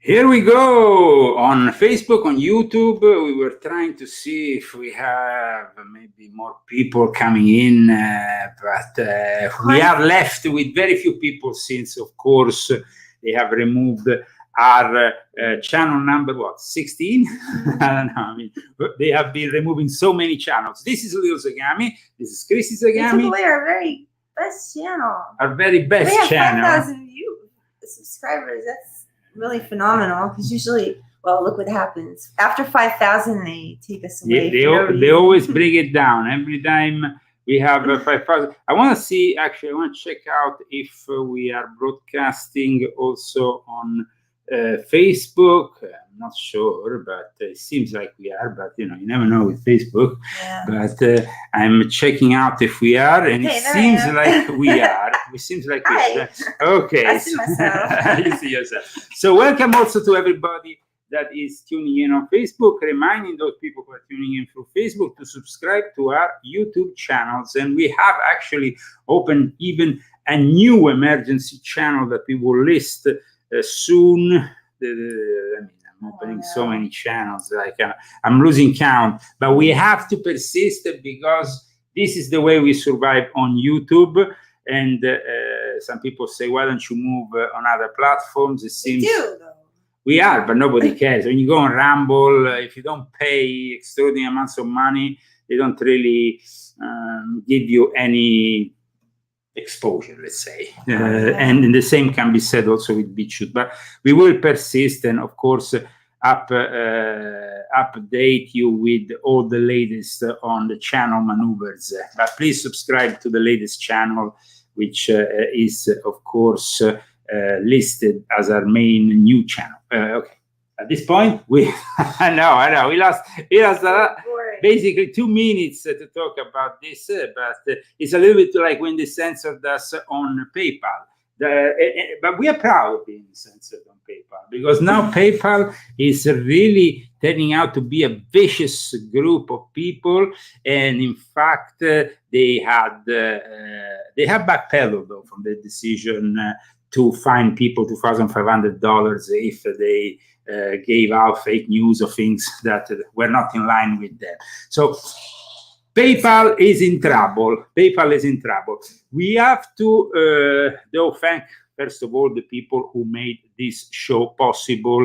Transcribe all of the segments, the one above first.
Here we go on Facebook, on YouTube. We were trying to see if we have maybe more people coming in, but we are left with very few people since, of course, they have removed our channel number, what, 16? I don't know. I mean, they have been removing so many channels. This is Leo Zagami. This is Christy Zagami. They took away our very best channel. Our very best channel. We have 5,000 subscribers. That's really phenomenal, because usually, well, look what happens after 5,000, they take us away. Yeah, they always bring it down every time we have 5,000. I want to see, actually, I want to check out if we are broadcasting also on Facebook. I'm not sure, but it seems like we are, but you never know with Facebook. Yeah. But I'm checking out if we are, and it seems like we are. It seems like we are. Okay. I see myself. You see yourself. So welcome also to everybody that is tuning in on Facebook, reminding those people who are tuning in through Facebook to subscribe to our YouTube channels. And we have actually opened even a new emergency channel that we will list soon. I'm opening so many channels, like I'm losing count, but we have to persist because this is the way we survive on YouTube. And some people say, why don't you move on other platforms? It seems we do, though. We are, but nobody cares. When you go on Rumble, if you don't pay extraordinary amounts of money, they don't really give you any exposure, let's say. And the same can be said also with BitChute. But we will persist and, of course, update you with all the latest on the channel maneuvers. But please subscribe to the latest channel, which is, of course, listed as our main new channel. Okay. At this point, I know, we lost basically 2 minutes to talk about this, but it's a little bit like when they censored us on PayPal. But we are proud of being censored on PayPal, because now PayPal is really turning out to be a vicious group of people, and in fact, they have backpedaled though from the decision to fine people $2,500 if they gave out fake news of things that were not in line with them. So PayPal is in trouble. PayPal is in trouble. We have to, though, thank, first of all, the people who made this show possible.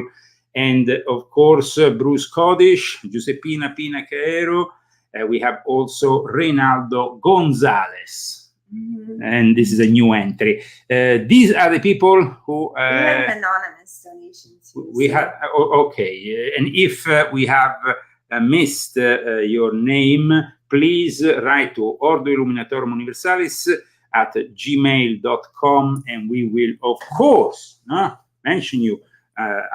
And, of course, Bruce Codish, Giuseppina Pina Caero. We have also Reynaldo Gonzalez. Mm-hmm. And this is a new entry. These are the people who... we have anonymous donations. We have... okay. And if we have missed your name, please write to Ordo Illuminatorum Universalis at gmail.com, and we will, of course, mention you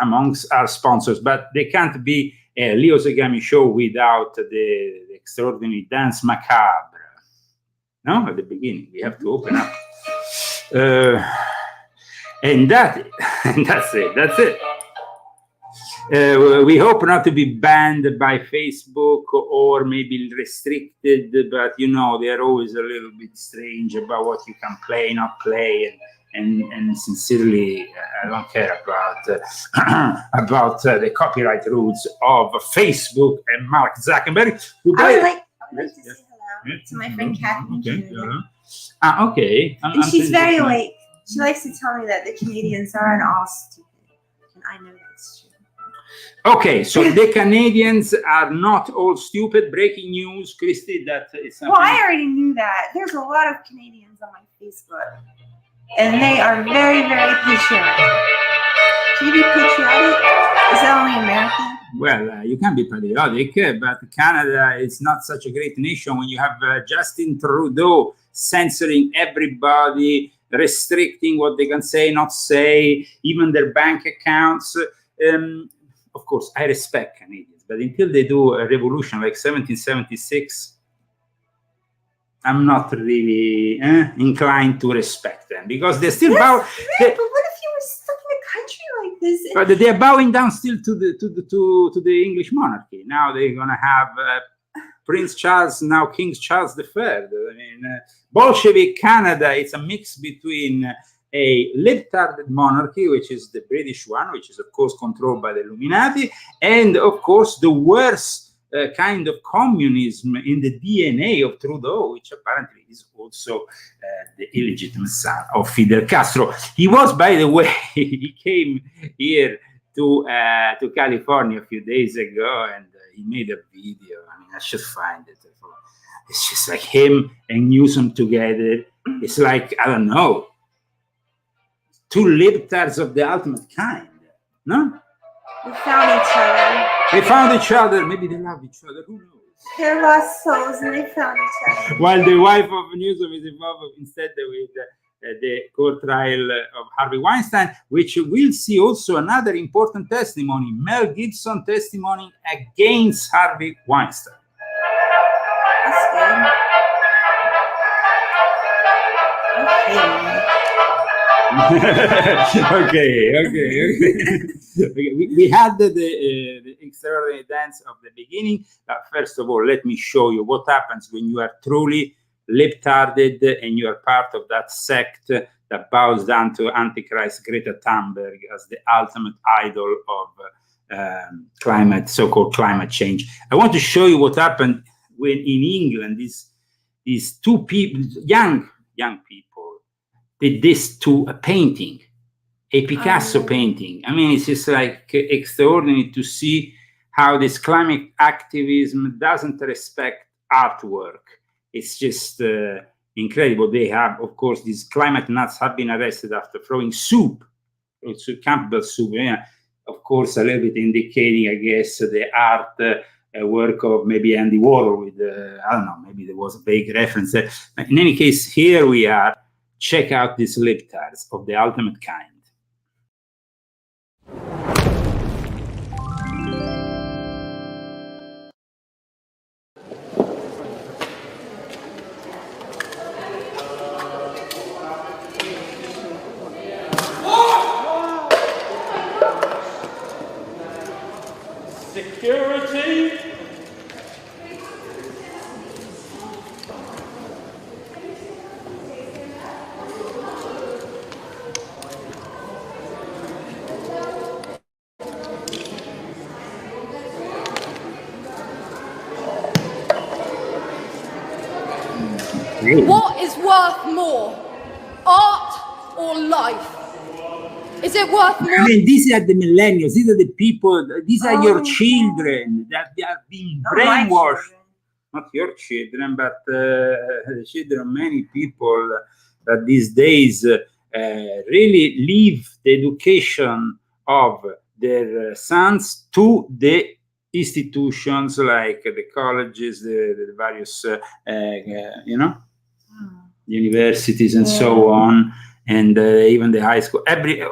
amongst our sponsors. But they can't be a Leo Zagami show without the extraordinary Dance Macabre. No, at the beginning, we have to open up. And that's it. That's it. We hope not to be banned by Facebook or maybe restricted, but they are always a little bit strange about what you can play, not play, and sincerely, I don't care about the copyright rules of Facebook and Mark Zuckerberg. I would like to say hello to my friend Kathy. Okay. Okay. And she's very awake. She likes to tell me that the Canadians aren't all stupid, and I know that's true. Okay, so the Canadians are not all stupid. Breaking news, Christy, that is something... Well, I already knew that. There's a lot of Canadians on my Facebook, and they are very, very patriotic. Can you be patriotic? Is that only American? Well, you can be patriotic, but Canada is not such a great nation when you have Justin Trudeau censoring everybody, restricting what they can say, not say, even their bank accounts. Of course, I respect Canadians, but until they do a revolution like 1776, I'm not really inclined to respect them, because they're still but what if you were stuck in a country like this? But they're bowing down still to the English monarchy. Now they're gonna have Prince Charles, now King Charles III. I mean, Bolshevik Canada. It's a mix between a libtard monarchy, which is the British one, which is of course controlled by the Illuminati, and of course the worst kind of communism in the DNA of Trudeau, which apparently is also the illegitimate son of Fidel Castro. He was, by the way, he came here to California a few days ago, and he made a video. I mean, I should find it. It's just like him and Newsom together. It's like, I don't know, two libtards of the ultimate kind, no? They found each other. They found each other. Maybe they love each other. Who knows? They're lost souls, and they found each other. While the wife of Newsom is involved instead with the court trial of Harvey Weinstein, which we'll see also another important testimony, Mel Gibson testimony against Harvey Weinstein. That's good. Okay. We had the extraordinary dance of the beginning. But first of all, let me show you what happens when you are truly libtarded and you are part of that sect that bows down to Antichrist Greta Thunberg as the ultimate idol of so-called climate change. I want to show you what happened when in England these two people, young people, did this to a painting, a Picasso painting. I mean, it's just like extraordinary to see how this climate activism doesn't respect artwork. It's just incredible. They have, of course, these climate nuts have been arrested after throwing soup, Campbell soup. Yeah, of course, a little bit indicating, I guess, the art work of maybe Andy Warhol with, I don't know, maybe there was a vague reference there. In any case, here we are. Check out these libtards of the ultimate kind. Security. What is worth more, art or life? Is it worth more? I mean, these are the millennials. These are the people. These are your children that they are being brainwashed. Not your children, but the children of many people that these days really leave the education of their sons to the institutions like the colleges, the various, universities and so on, and even the high school.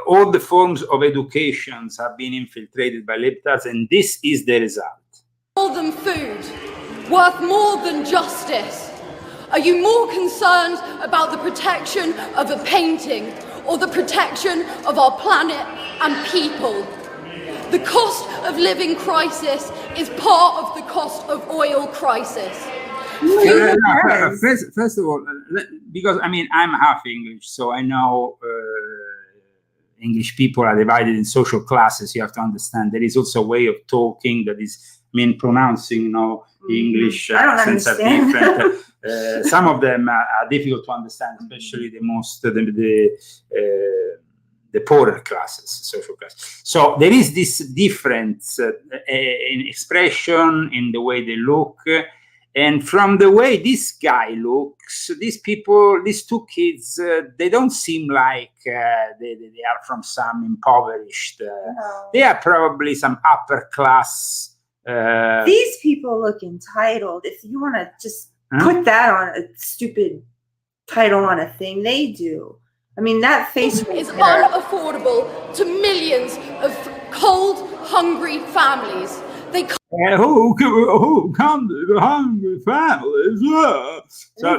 All the forms of educations have been infiltrated by libtards, and this is the result. More than food, worth more than justice. Are you more concerned about the protection of a painting or the protection of our planet and people? The cost of living crisis is part of the cost of oil crisis. First of all, because I mean, I'm half English, so I know English people are divided in social classes. You have to understand there is also a way of talking that is, pronouncing, English accents are different. Some of them are difficult to understand, especially the poorer classes, social classes. So there is this difference in expression, in the way they look. And from the way this guy looks, these people, these two kids, they don't seem like they are from some impoverished. No. They are probably some upper class. These people look entitled. If you want to just put that on a stupid title on a thing, they do. I mean, that face is unaffordable to millions of cold, hungry families. They who come to the hungry families? So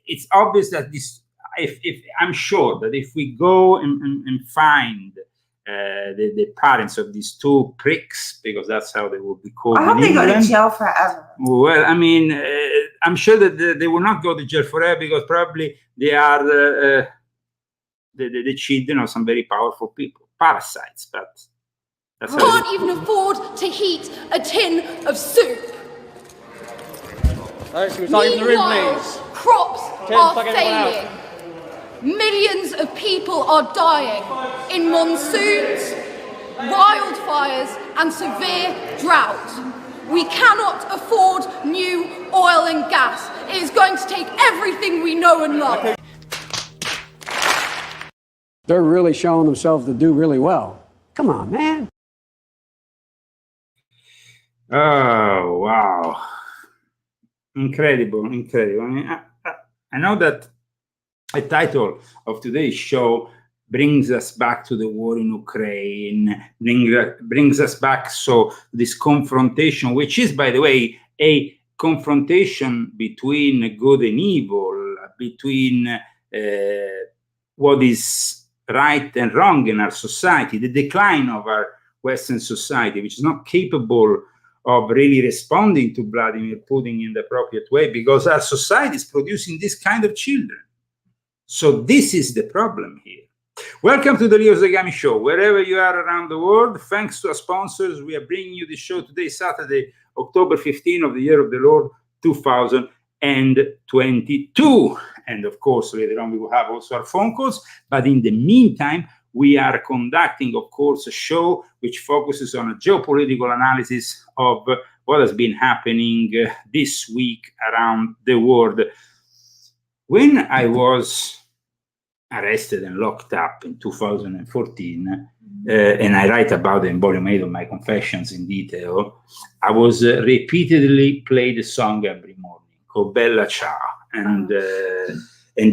it's obvious that this. If I'm sure that if we go and find the parents of these two pricks, because that's how they will be called. I hope they go to jail forever. Well, I mean, I'm sure that they will not go to jail forever because probably they are the children of some very powerful people, parasites. But that's how Can't even afford to heat a tin of soup. Meanwhile, crops are failing. Millions of people are dying in monsoons, wildfires, and severe drought. We cannot afford new oil and gas. It is going to take everything we know and love. They're really showing themselves to do really well. Come on, man. Oh, wow. Incredible. I mean, I know that the title of today's show brings us back to the war in Ukraine, brings us back so this confrontation, which is, by the way, a confrontation between good and evil, between what is right and wrong in our society, the decline of our Western society, which is not capable of really responding to Vladimir Putin in the appropriate way, because our society is producing this kind of children. So this is the problem here. Welcome to the Leo Zagami Show. Wherever you are around the world, thanks to our sponsors, we are bringing you this show today, Saturday, October 15 of the year of the Lord 2022. And of course, later on, we will have also our phone calls. But in the meantime, we are conducting, of course, a show which focuses on a geopolitical analysis of what has been happening this week around the world. When I was arrested and locked up in 2014, and I write about it in volume 8 of my confessions in detail, I was repeatedly played a song every morning called Bella Ciao. And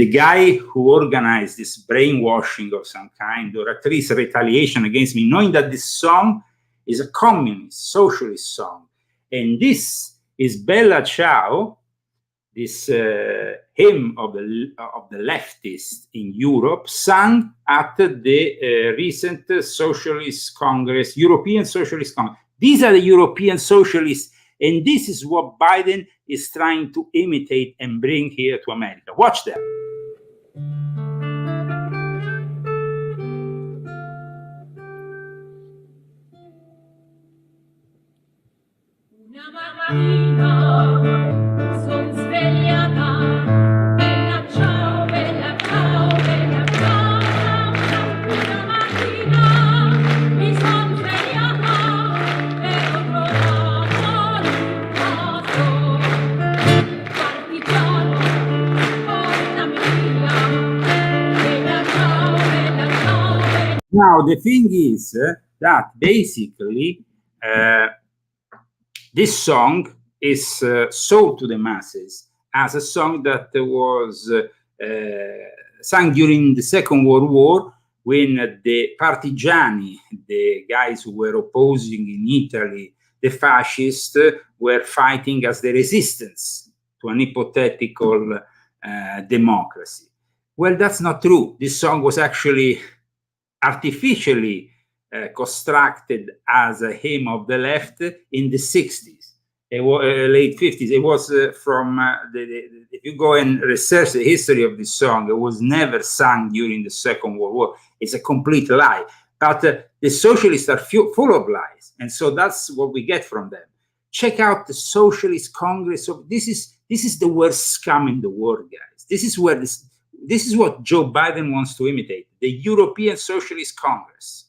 the guy who organized this brainwashing of some kind, or at least retaliation against me, knowing that this song is a communist, socialist song, and this is Bella Ciao, this hymn of the leftists in Europe, sung at the recent Socialist Congress, European Socialist Congress. These are the European socialists, and this is what Biden is trying to imitate and bring here to America. Watch them. Now, the thing is that basically this song is sold to the masses as a song that was sung during the Second World War, when the partigiani, the guys who were opposing in Italy, the fascists, were fighting as the resistance to an hypothetical democracy. Well, that's not true. This song was actually artificially constructed as a hymn of the left in the 60s, late 50s. It was from, if you go and research the history of this song, it was never sung during the Second World War. It's a complete lie. But the socialists are full of lies. And so that's what we get from them. Check out the Socialist Congress. This is the worst scum in the world, guys. This is what Joe Biden wants to imitate, the European Socialist Congress.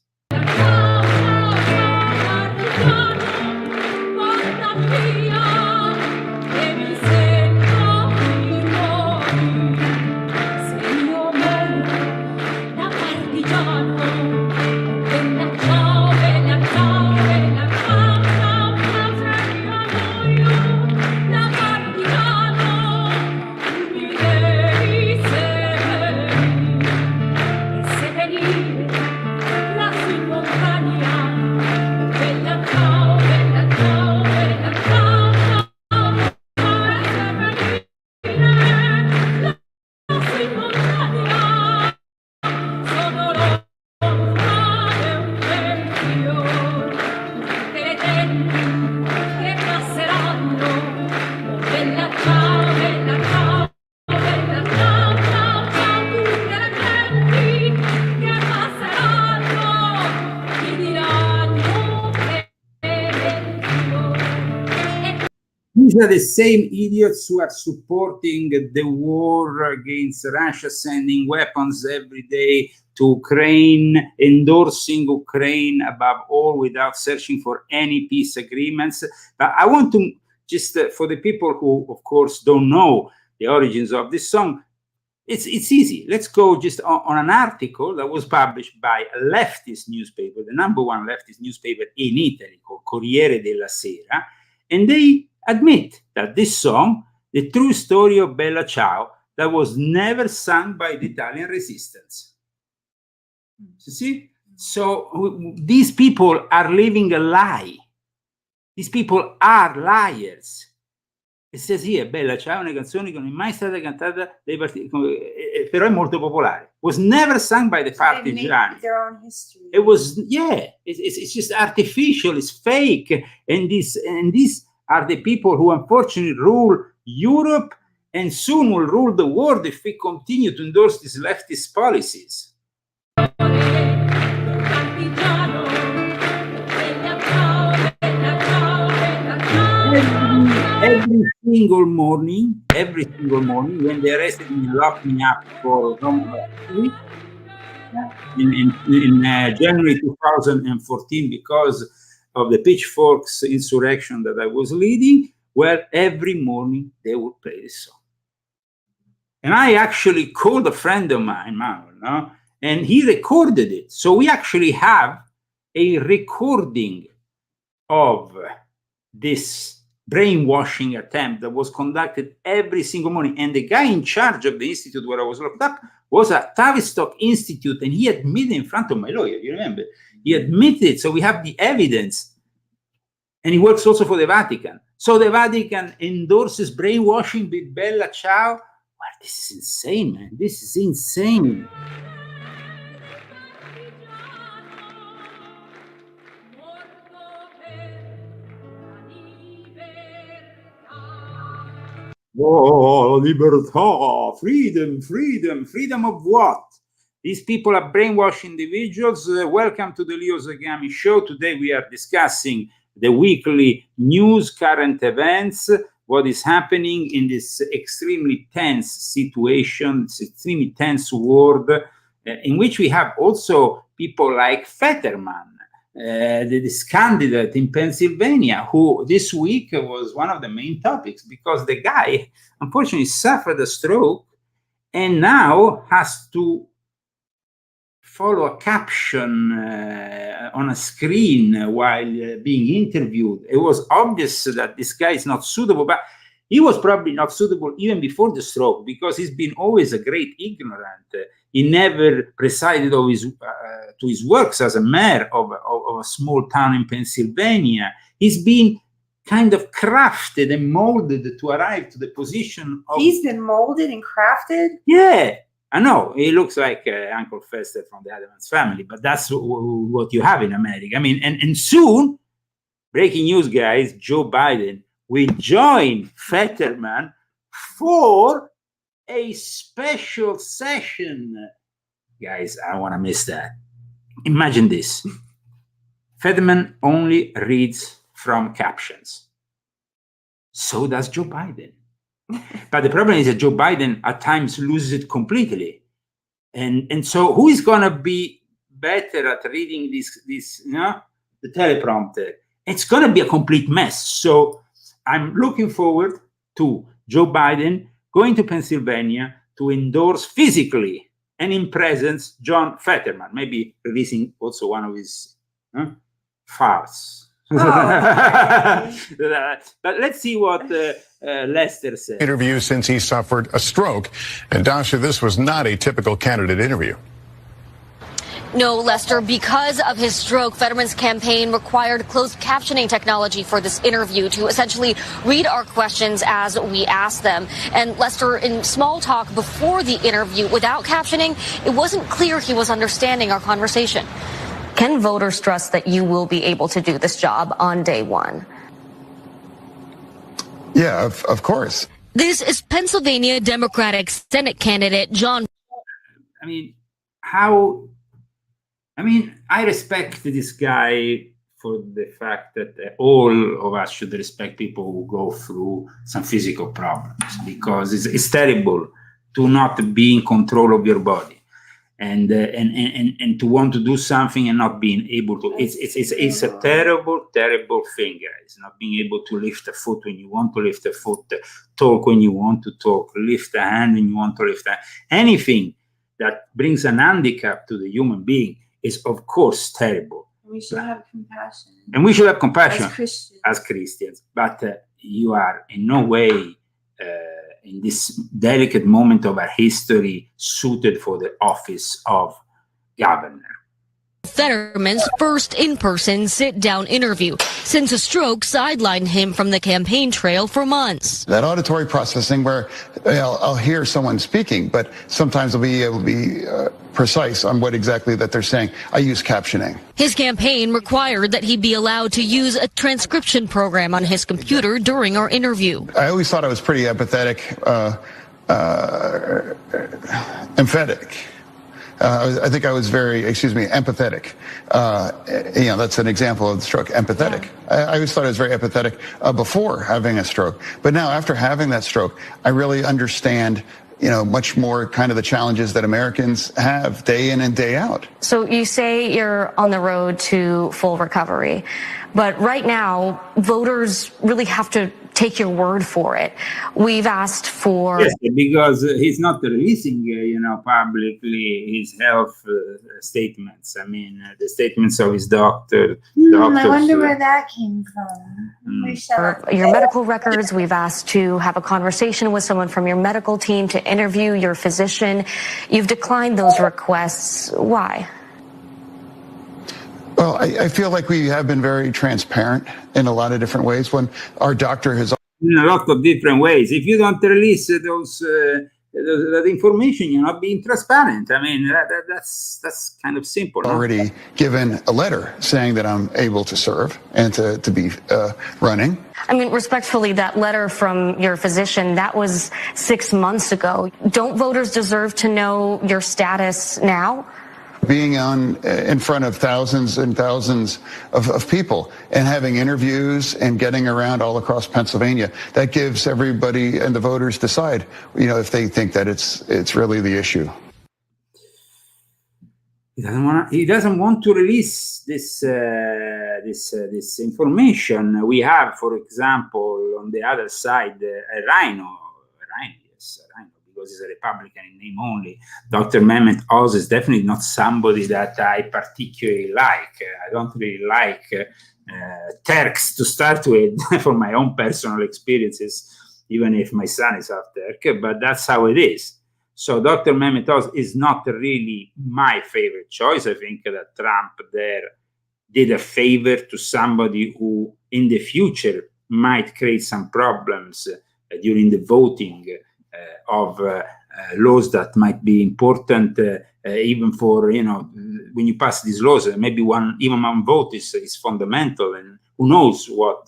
are the same idiots who are supporting the war against Russia, sending weapons every day to Ukraine, endorsing Ukraine above all without searching for any peace agreements. But I want to just, for the people who, of course, don't know the origins of this song, it's easy. Let's go just on an article that was published by a leftist newspaper, the number one leftist newspaper in Italy, called Corriere della Sera, and they admit that this song, the true story of Bella Ciao, that was never sung by the Italian resistance. You see? So these people are living a lie. These people are liars. It says here, Bella Ciao è una canzone che non è mai stata cantata dai partiti, però è molto popolare. Was never sung by the partigiani. Their own history. It was, it's just artificial, it's fake. And these are the people who unfortunately rule Europe and soon will rule the world if we continue to endorse these leftist policies. Every single morning, when they arrested me and locked me up for in January 2014 because of the pitchforks insurrection that I was leading, well, every morning they would play this song. And I actually called a friend of mine, Manuel, and he recorded it. So we actually have a recording of this brainwashing attempt that was conducted every single morning. And the guy in charge of the institute where I was locked up was a Tavistock Institute, and he admitted in front of my lawyer, you remember? He admitted, so we have the evidence. And he works also for the Vatican. So the Vatican endorses brainwashing with Bella Ciao. Well, this is insane, man. This is insane. Oh, libertà, freedom of what? These people are brainwashed individuals. Welcome to the Leo Zagami show. Today we are discussing the weekly news, current events, what is happening in this extremely tense situation, this extremely tense world, in which we have also people like Fetterman, this candidate in Pennsylvania, who this week was one of the main topics because the guy unfortunately suffered a stroke and now has to follow a caption on a screen while being interviewed. It was obvious that this guy is not suitable, but he was probably not suitable even before the stroke because he's been always a great ignorant. He never presided over to his works as a mayor of a small town in Pennsylvania. He's been kind of crafted and molded to arrive to the position of... He's been molded and crafted? Yeah, I know. He looks like Uncle Fester from the Adams Family, but that's what you have in America. I mean, and soon, breaking news, guys, Joe Biden will join Fetterman for a special session. Guys, I don't want to miss that. Imagine this. Fetterman only reads from captions. So does Joe Biden. But the problem is that Joe Biden at times loses it completely. And so who is going to be better at reading this, the teleprompter? It's going to be a complete mess. So I'm looking forward to Joe Biden going to Pennsylvania to endorse physically and in presence John Fetterman, maybe releasing also one of his farts. Oh. But let's see what Lester said. Interview since he suffered a stroke. And Dasha, this was not a typical candidate interview. No, Lester, because of his stroke, Fetterman's campaign required closed captioning technology for this interview to essentially read our questions as we ask them. And Lester, in small talk before the interview, without captioning, it wasn't clear he was understanding our conversation. Can voters trust that you will be able to do this job on day one? Yeah, of course. This is Pennsylvania Democratic Senate candidate John. I respect this guy for the fact that all of us should respect people who go through some physical problems, because it's terrible to not be in control of your body, and to want to do something and not being able to. It's a terrible thing, guys. Not being able to lift a foot when you want to lift a foot, talk when you want to talk, lift a hand when you want to lift a hand. Anything that brings an handicap to the human being is, of course, terrible. We should have compassion. And we should have compassion as Christians. But you are in no way, in this delicate moment of our history, suited for the office of governor. Fetterman's first in-person sit-down interview since a stroke sidelined him from the campaign trail for months. That auditory processing where I'll hear someone speaking, but sometimes I'll be able to be precise on what exactly that they're saying. I use captioning. His campaign required that he be allowed to use a transcription program on his computer during our interview. I always thought I was pretty empathetic, emphatic. I think I was very, empathetic. That's an example of the stroke, empathetic. I always thought I was very empathetic before having a stroke. But now, after having that stroke, I really understand, much more kind of the challenges that Americans have day in and day out. So you say you're on the road to full recovery, but right now, voters really have to take your word for it. We've asked for... Yes, because he's not releasing, publicly his health statements. I mean, the statements of his doctor. I wonder where that came from. Your medical records, we've asked to have a conversation with someone from your medical team, to interview your physician. You've declined those requests. Why? Well, I feel like we have been very transparent in a lot of different ways. When our doctor has... In a lot of different ways. If you don't release that information, you're not being transparent. I mean, that's kind of simple. Already given a letter saying that I'm able to serve and to be running. I mean, respectfully, that letter from your physician, that was 6 months ago. Don't voters deserve to know your status now? Being in front of thousands and thousands of people and having interviews and getting around all across Pennsylvania, that gives everybody and the voters decide, if they think that it's really the issue. He doesn't want to release this information. We have, for example, on the other side, a rhino. Because he's a Republican in name only. Dr. Mehmet Oz is definitely not somebody that I particularly like. I don't really like Turks to start with for my own personal experiences, even if my son is half Turk, but that's how it is. So Dr. Mehmet Oz is not really my favorite choice. I think that Trump there did a favor to somebody who in the future might create some problems during the voting of laws that might be important even for, when you pass these laws, maybe even one vote is fundamental, and who knows what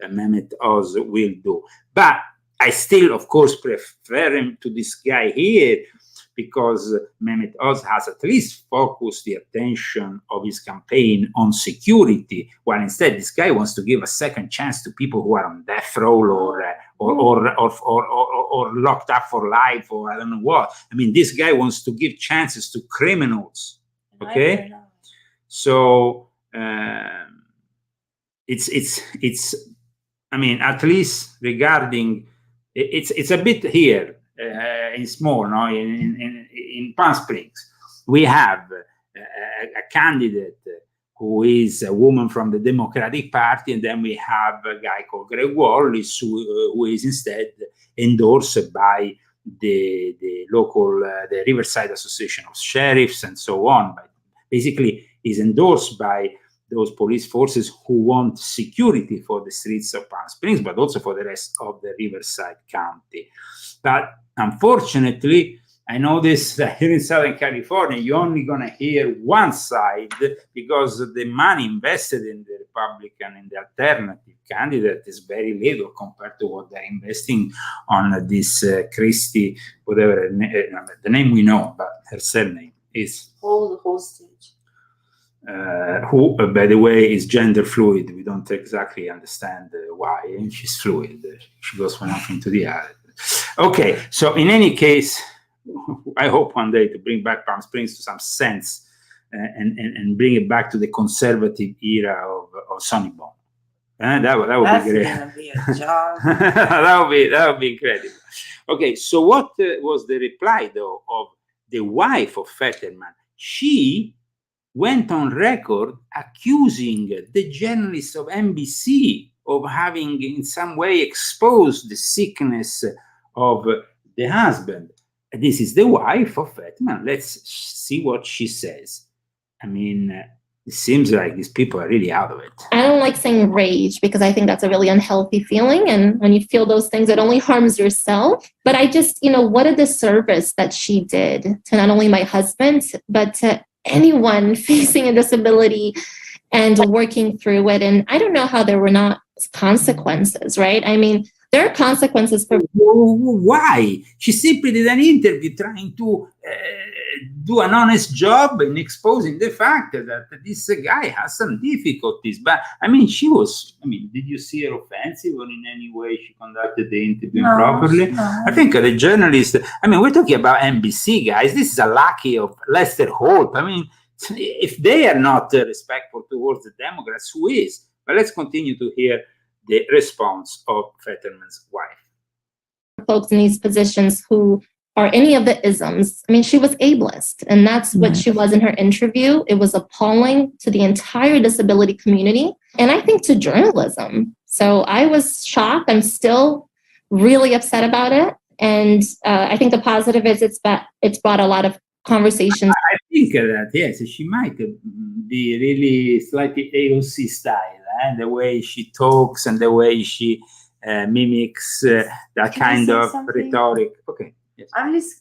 Mehmet Oz will do. But I still, of course, prefer him to this guy here, because Mehmet Oz has at least focused the attention of his campaign on security, while instead this guy wants to give a second chance to people who are on death row or locked up for life, or I don't know what. I mean, this guy wants to give chances to criminals. Okay, so it's. I mean, at least regarding it's a bit here. In small, in Palm Springs, we have a candidate who is a woman from the Democratic Party, and then we have a guy called Greg Wallis who is instead endorsed by the local, the Riverside Association of Sheriffs and so on. But basically, is endorsed by those police forces who want security for the streets of Palm Springs, but also for the rest of the Riverside County. But unfortunately, I noticed that here in Southern California, you're only going to hear one side, because the money invested in the Republican and the alternative candidate is very little compared to what they're investing on this Christy, whatever the name we know, but her surname is Hostage. who, by the way, is gender fluid. We don't exactly understand why, and she's fluid. She goes from one thing to the other. Okay, so in any case, I hope one day to bring back Palm Springs to some sense and bring it back to the conservative era of Sonny Bono. That would be great. That's gonna be a job. that would be incredible. Okay, so what was the reply though of the wife of Fetterman? She went on record accusing the journalists of NBC of having in some way exposed the sickness of the husband. This is the wife of Fetterman. Let's see what she says. I mean, it seems like these people are really out of it. I don't like saying rage because I think that's a really unhealthy feeling. And when you feel those things, it only harms yourself. But I just, what a disservice that she did to not only my husband, but to anyone facing a disability and working through it. And I don't know how there were not consequences, right? I mean, there are consequences for... Why? She simply did an interview trying to do an honest job in exposing the fact that this guy has some difficulties. But, I mean, did you see her offensive or in any way she conducted the interview properly? No. I think the journalist, we're talking about NBC, guys. This is a lackey of Lester Holt. I mean, if they are not respectful towards the Democrats, who is? But let's continue to hear the response of Fetterman's wife. Folks in these positions who are any of the isms. I mean, she was ableist, and that's what she was in her interview. It was appalling to the entire disability community, and I think to journalism. So I was shocked. I'm still really upset about it. And I think the positive is it's brought a lot of conversations. I think that, yes, she might be really slightly AOC style, the way she talks and the way she mimics that kind of rhetoric. Okay. Yes.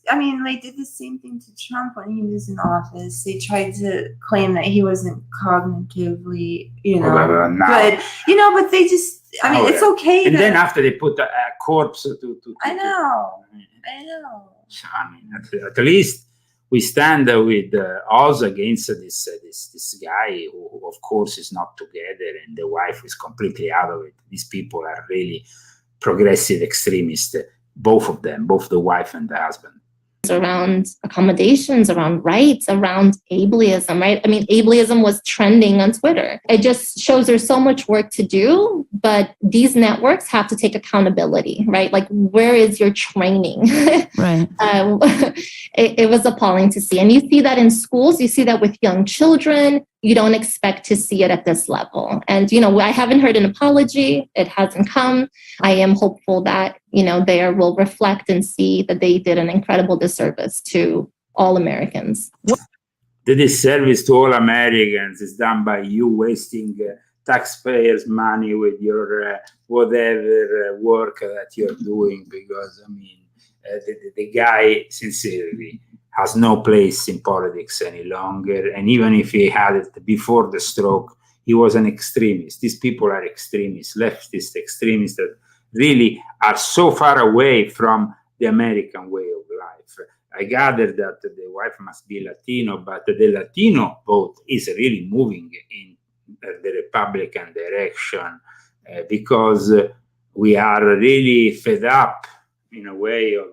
They did the same thing to Trump when he was in office. They tried to claim that he wasn't cognitively, good. But they just, it's okay. And then after they put a corpse to I know. At least we stand with Oz against this guy who, of course, is not together, and the wife is completely out of it. These people are really progressive extremists, both of them, both the wife and the husband. Around accommodations, around rights, around ableism, right? I mean, ableism was trending on Twitter. It just shows there's so much work to do, but these networks have to take accountability, right? Like, where is your training? Right. It was appalling to see. And you see that in schools, you see that with young children. You don't expect to see it at this level. And, I haven't heard an apology. It hasn't come. I am hopeful that, they will reflect and see that they did an incredible disservice to all Americans. The disservice to all Americans is done by you wasting taxpayers' money with your whatever work that you're doing, because, the guy, sincerely, has no place in politics any longer. And even if he had it before the stroke, he was an extremist. These people are extremists, leftist extremists that really are so far away from the American way of life. I gather that the wife must be Latino, but the Latino vote is really moving in the Republican direction because we are really fed up in a way of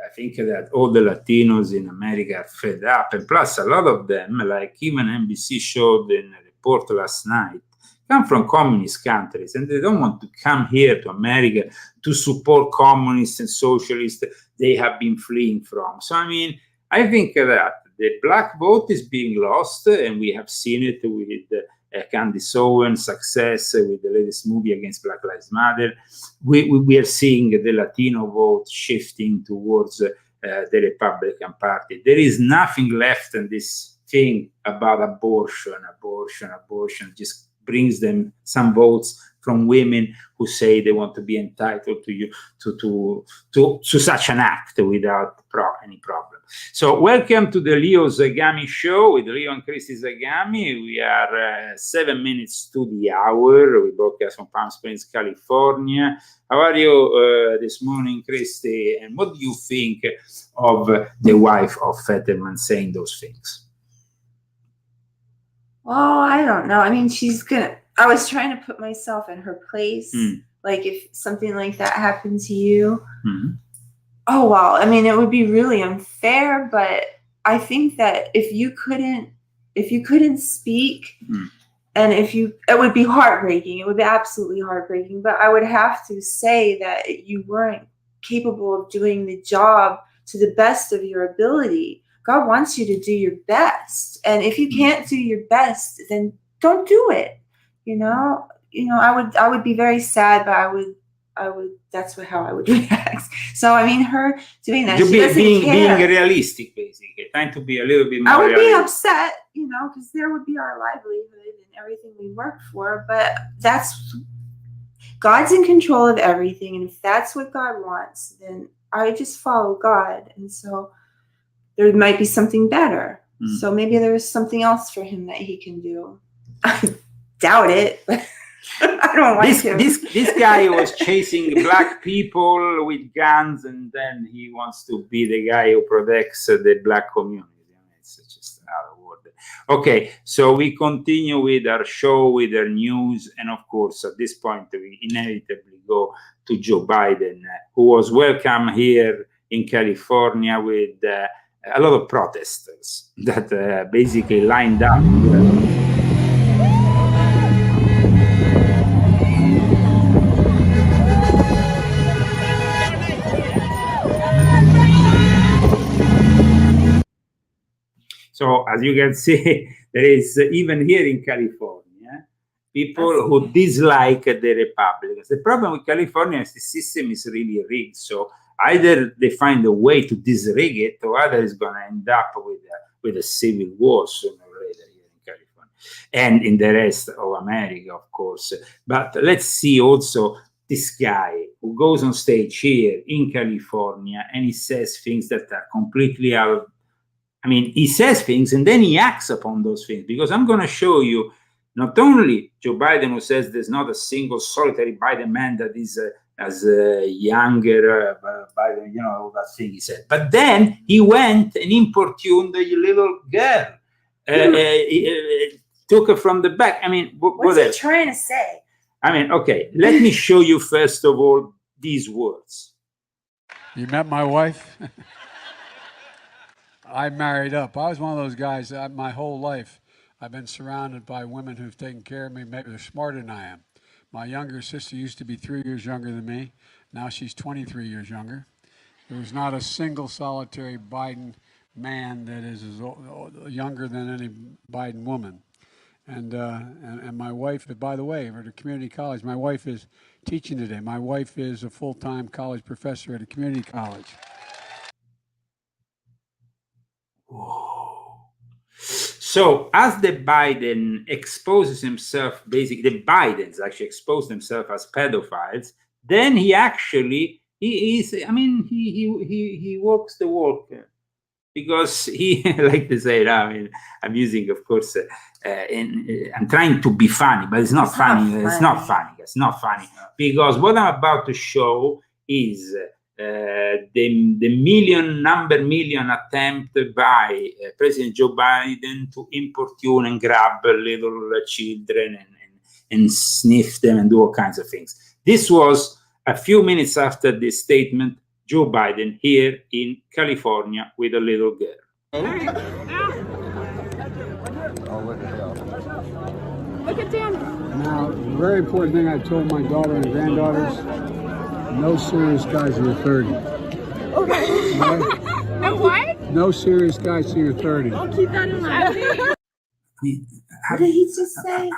I think that all the Latinos in America are fed up, and plus a lot of them, like even NBC showed in a report last night, come from communist countries, and they don't want to come here to America to support communists and socialists they have been fleeing from. So, I think that the black vote is being lost, and we have seen it with Candace Owens' success with the latest movie against Black Lives Matter. We are seeing the Latino vote shifting towards the Republican Party. There is nothing left in this thing about abortion just brings them some votes from women who say they want to be entitled to such an act without any problem. So welcome to the Leo Zagami show with Leo and Christy Zagami. We are 7 minutes to the hour. We broadcast from Palm Springs, California. How are you this morning, Christy? And what do you think of the wife of Fetterman saying those things? Oh, I don't know. I mean, I was trying to put myself in her place. Like if something like that happened to you. Oh, well, I mean, it would be really unfair, but I think that if you couldn't speak and it would be heartbreaking. It would be absolutely heartbreaking, but I would have to say that you weren't capable of doing the job to the best of your ability. God wants you to do your best. And if you can't do your best, then don't do it. I would be very sad, but I would that's how I would react. So I mean, her doing that, being realistic, basically, trying to be a little bit more I would realistic. be upset, because there would be our livelihood and everything we worked for, but God's in control of everything, and if that's what God wants, then I just follow God. And so there might be something better. So maybe there's something else for him that he can do. I doubt it, but I don't like him. This guy was chasing black people with guns, and then he wants to be the guy who protects the black community. It's just another word. Okay, so we continue with our show, with our news, and of course, at this point, we inevitably go to Joe Biden, who was welcome here in California with a lot of protesters that basically lined up. So as you can see, there is even here in California, people who dislike the Republicans. The problem with California is the system is really rigged. So either they find a way to disrig it, or either it's going to end up with a civil war sooner or later here in California and in the rest of America, of course. But let's see also this guy who goes on stage here in California and he says things that are completely out. I mean, he says things and then he acts upon those things, because I'm going to show you not only Joe Biden, who says there's not a single solitary Biden man that is as younger Biden, all that thing he said. But then he went and importuned a little girl, took her from the back. I mean, what's he trying to say? I mean, okay, let me show you first of all these words. You met my wife? I married up. I was one of those guys that my whole life I've been surrounded by women who've taken care of me. Maybe they're smarter than I am. My younger sister used to be 3 years younger than me. Now she's 23 years younger. There was not a single solitary Biden man that is younger than any Biden woman. And my wife, by the way, at a community college, my wife is teaching today. My wife is a full-time college professor at a community college. Whoa. So as the Biden exposes himself, basically the Bidens actually expose themselves as pedophiles, then he actually he walks the walk, because he like to say it. I mean, I'm using, of course, I'm trying to be funny, but it's not funny. It's not funny. It's not funny, because what I'm about to show is the million attempt by President Joe Biden to importune and grab little children and sniff them and do all kinds of things. This was a few minutes after this statement. Joe Biden here in California with a little girl. Look at Dan. Now, the very important thing I told my daughter and granddaughters: no serious guys in your 30s. Okay. No what? No serious guys in your 30s. I'll keep that in mind. What did he just say?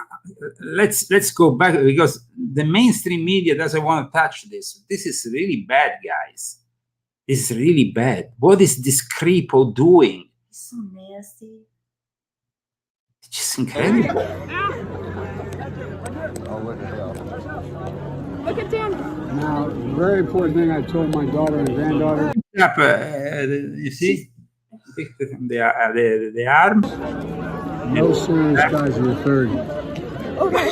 Let's go back, because the mainstream media doesn't want to touch this. This is really bad, guys. This is really bad. What is this creepo doing? He's so nasty. It's just incredible. Look at Dan. Now, the very important thing I told my daughter and granddaughter. You see? The arm. No serious guys in your 30s. Okay.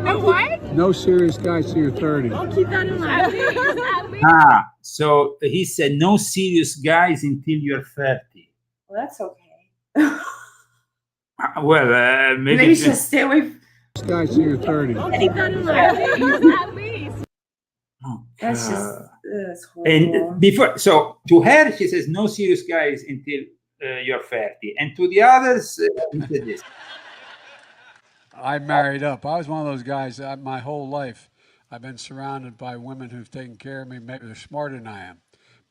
No what? No serious guys in your 30s. I'll keep that in mind. So he said no serious guys until you're 30. Well, that's okay. Well, maybe just stay away. This guy's in your 30s. That's just that's horrible. And before, so to her, she says no serious guys until you're 30, and to the others, she said this. I married up. I was one of those guys my whole life. I've been surrounded by women who've taken care of me. Maybe they're smarter than I am.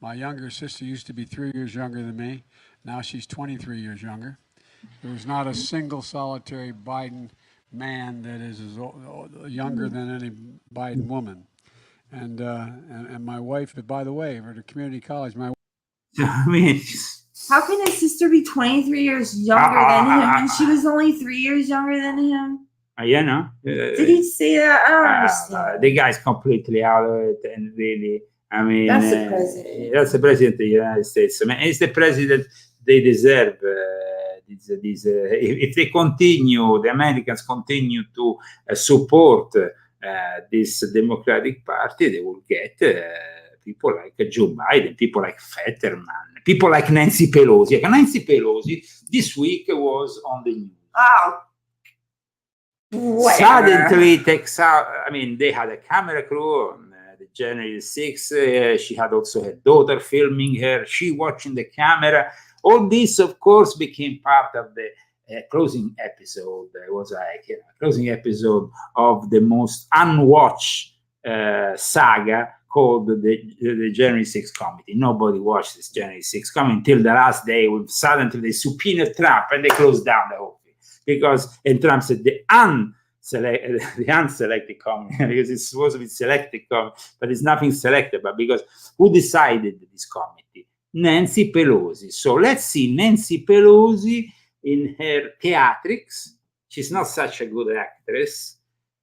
My younger sister used to be 3 years younger than me. Now she's 23 years younger. There was not a single solitary Biden man that is younger than any Biden woman. And my wife, by the way, at a community college, I mean, how can his sister be 23 years younger than him and she was only 3 years younger than him? Yeah, no. Did he say that? I don't understand. The guy's completely out of it, and really, I mean, that's the president. That's the president of the United States. I mean, it's the president they deserve. If they continue, the Americans continue to support this Democratic Party, they will get people like Joe Biden, people like Fetterman, people like Nancy Pelosi. Nancy Pelosi this week was on the news. Oh. Suddenly takes out, I mean, they had a camera crew on the January 6th. She had also her daughter filming her, she watching the camera. All this, of course, became part of the closing episode. It was like a closing episode of the most unwatched saga called the January 6th committee. Nobody watched this January 6th committee until the last day when suddenly they subpoenaed Trump and they closed down the whole thing. And Trump said the unselected committee, because it's supposed to be selected committee, but it's nothing selected, but because who decided this committee? Nancy Pelosi. So let's see Nancy Pelosi in her theatrics. She's not such a good actress,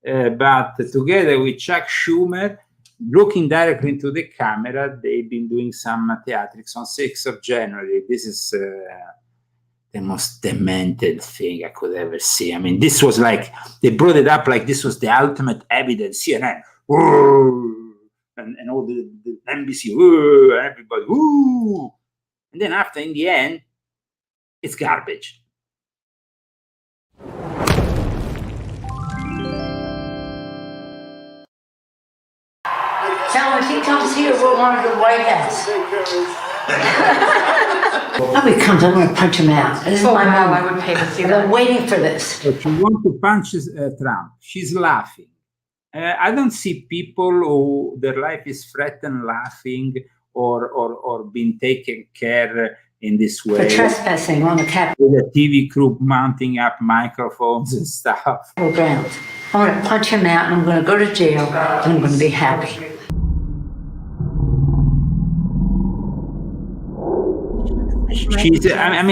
but together with Chuck Schumer, looking directly into the camera, they've been doing some theatrics on 6th of January. This is the most demented thing I could ever see. I mean, this was like, they brought it up like this was the ultimate evidence. CNN, and all the NBC, and everybody, and then after, in the end, it's garbage. Tell him if he comes here, we'll want to the White House. Oh, he comes, I'm going to punch him out. This is my mom. I would pay to see that. I'm waiting for this. So she wants to punch Trump. She's laughing. I don't see people who their life is threatened laughing or being taken care in this way. For trespassing on the Capitol. With a TV crew mounting up microphones and stuff. Ground. I'm going to punch him out and I'm going to go to jail and I'm going to be happy.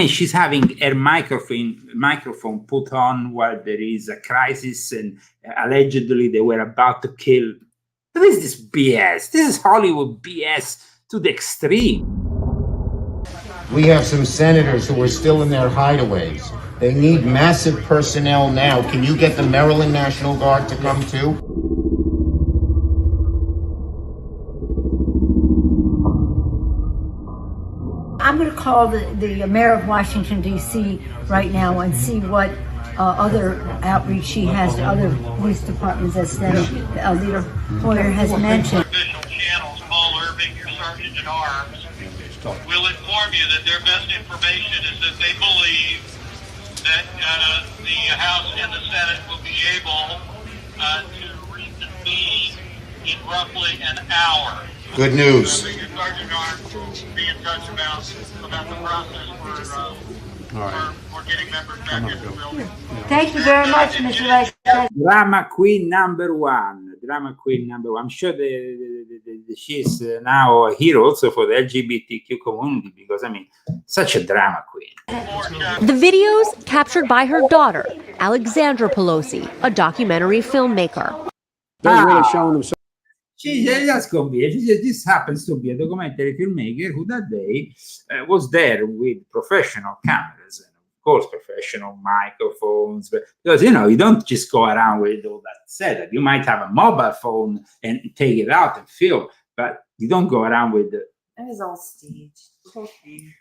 She's having her microphone put on while there is a crisis and allegedly they were about to kill. What is this BS? This is Hollywood BS to the extreme. We have some senators who are still in their hideaways. They need massive personnel now. Can you get the Maryland National Guard to come too? I'm going to call the mayor of Washington, D.C. right now and see what other outreach she has to other police departments, as Leader Hoyer has mentioned. Official channels, Paul Irving, your sergeant at arms, will inform you that their best information is that they believe that the House and the Senate will be able to reconvene in roughly an hour. Good news. Your sergeant at arms will be in touch about the process for getting members back in the building. Thank you very much, Mr. Vice President. Drama queen number one. I'm sure she's now a hero also for the LGBTQ community because, I mean, such a drama queen. The videos captured by her daughter, Alexandra Pelosi, a documentary filmmaker. They're really showing themselves. This happens to be a documentary filmmaker who that day was there with professional cameras and, of course, professional microphones. Because, you don't just go around with all that setup. You might have a mobile phone and take it out and film, but you don't go around with It was all staged. The whole thing.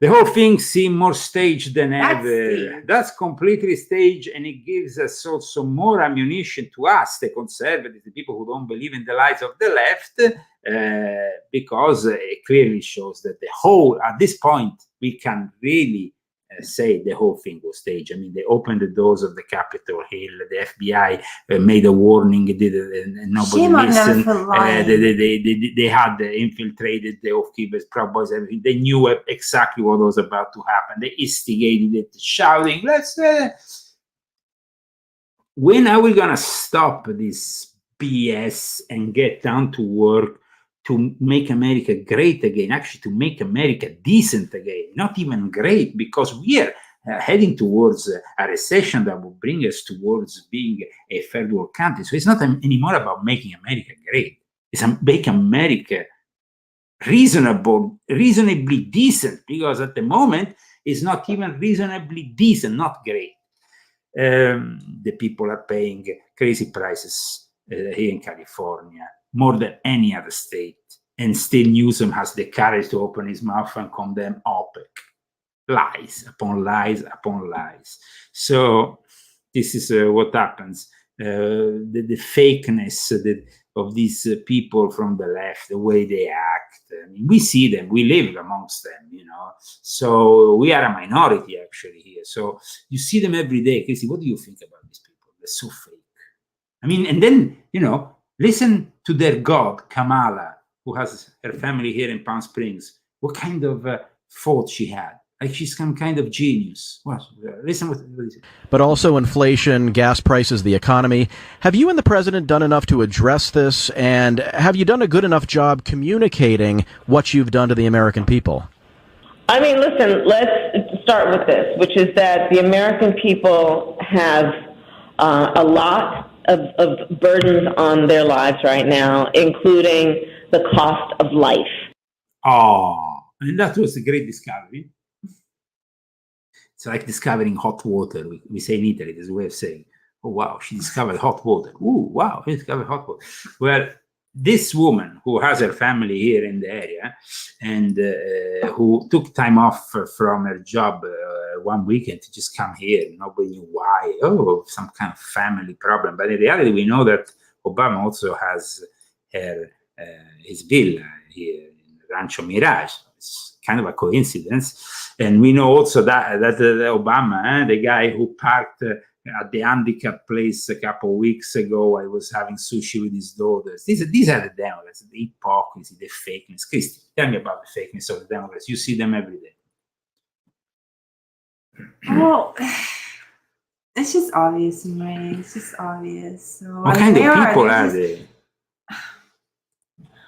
The whole thing seems more staged than ever. That's completely staged, and it gives us also more ammunition to us, the conservatives, the people who don't believe in the lies of the left, because it clearly shows that the whole, at this point, we can really say the whole thing was staged. I mean, they opened the doors of the Capitol Hill, the FBI made a warning, and nobody listened. They had infiltrated the Oath Keepers, Proud Boys, everything. They knew exactly what was about to happen. They instigated it, shouting, when are we going to stop this BS and get down to work to make America great again, actually to make America decent again, not even great, because we are heading towards a recession that will bring us towards being a third world country. So it's not anymore about making America great. It's make America reasonably decent, because at the moment it's not even reasonably decent, not great. The people are paying crazy prices here in California, more than any other state, and still Newsom has the courage to open his mouth and condemn OPEC. Lies upon lies upon lies. So this is what happens. The fakeness of these people from the left, the way they act. I mean, we see them, we live amongst them, you know. So we are a minority actually here. So you see them every day. Casey, what do you think about these people? They're so fake. I mean, and then, you know, listen to their god, Kamala, who has her family here in Palm Springs. What kind of thought she had? Like she's some kind of genius. Well, listen what he said. But also inflation, gas prices, the economy. Have you and the president done enough to address this? And have you done a good enough job communicating what you've done to the American people? I mean, listen, let's start with this, which is that the American people have a lot of burdens on their lives right now, including the cost of life. Oh, and that was a great discovery. It's like discovering hot water. We say in Italy, there's a way of saying, oh, wow, she discovered hot water. Ooh, wow, she discovered hot water. Well, this woman who has her family here in the area and who took time off from her job one weekend to just come here. Nobody knew why. Oh, some kind of family problem. But in reality, we know that Obama also has his villa here in Rancho Mirage. It's kind of a coincidence. And we know also that Obama, the guy who parked at the handicap place a couple of weeks ago, I was having sushi with his daughters. These are the Democrats, the hypocrisy, the fakeness. Christy, tell me about the fakeness of the Democrats. You see them every day. Well, it's just obvious in my name. It's just obvious. So, what kind of people are they?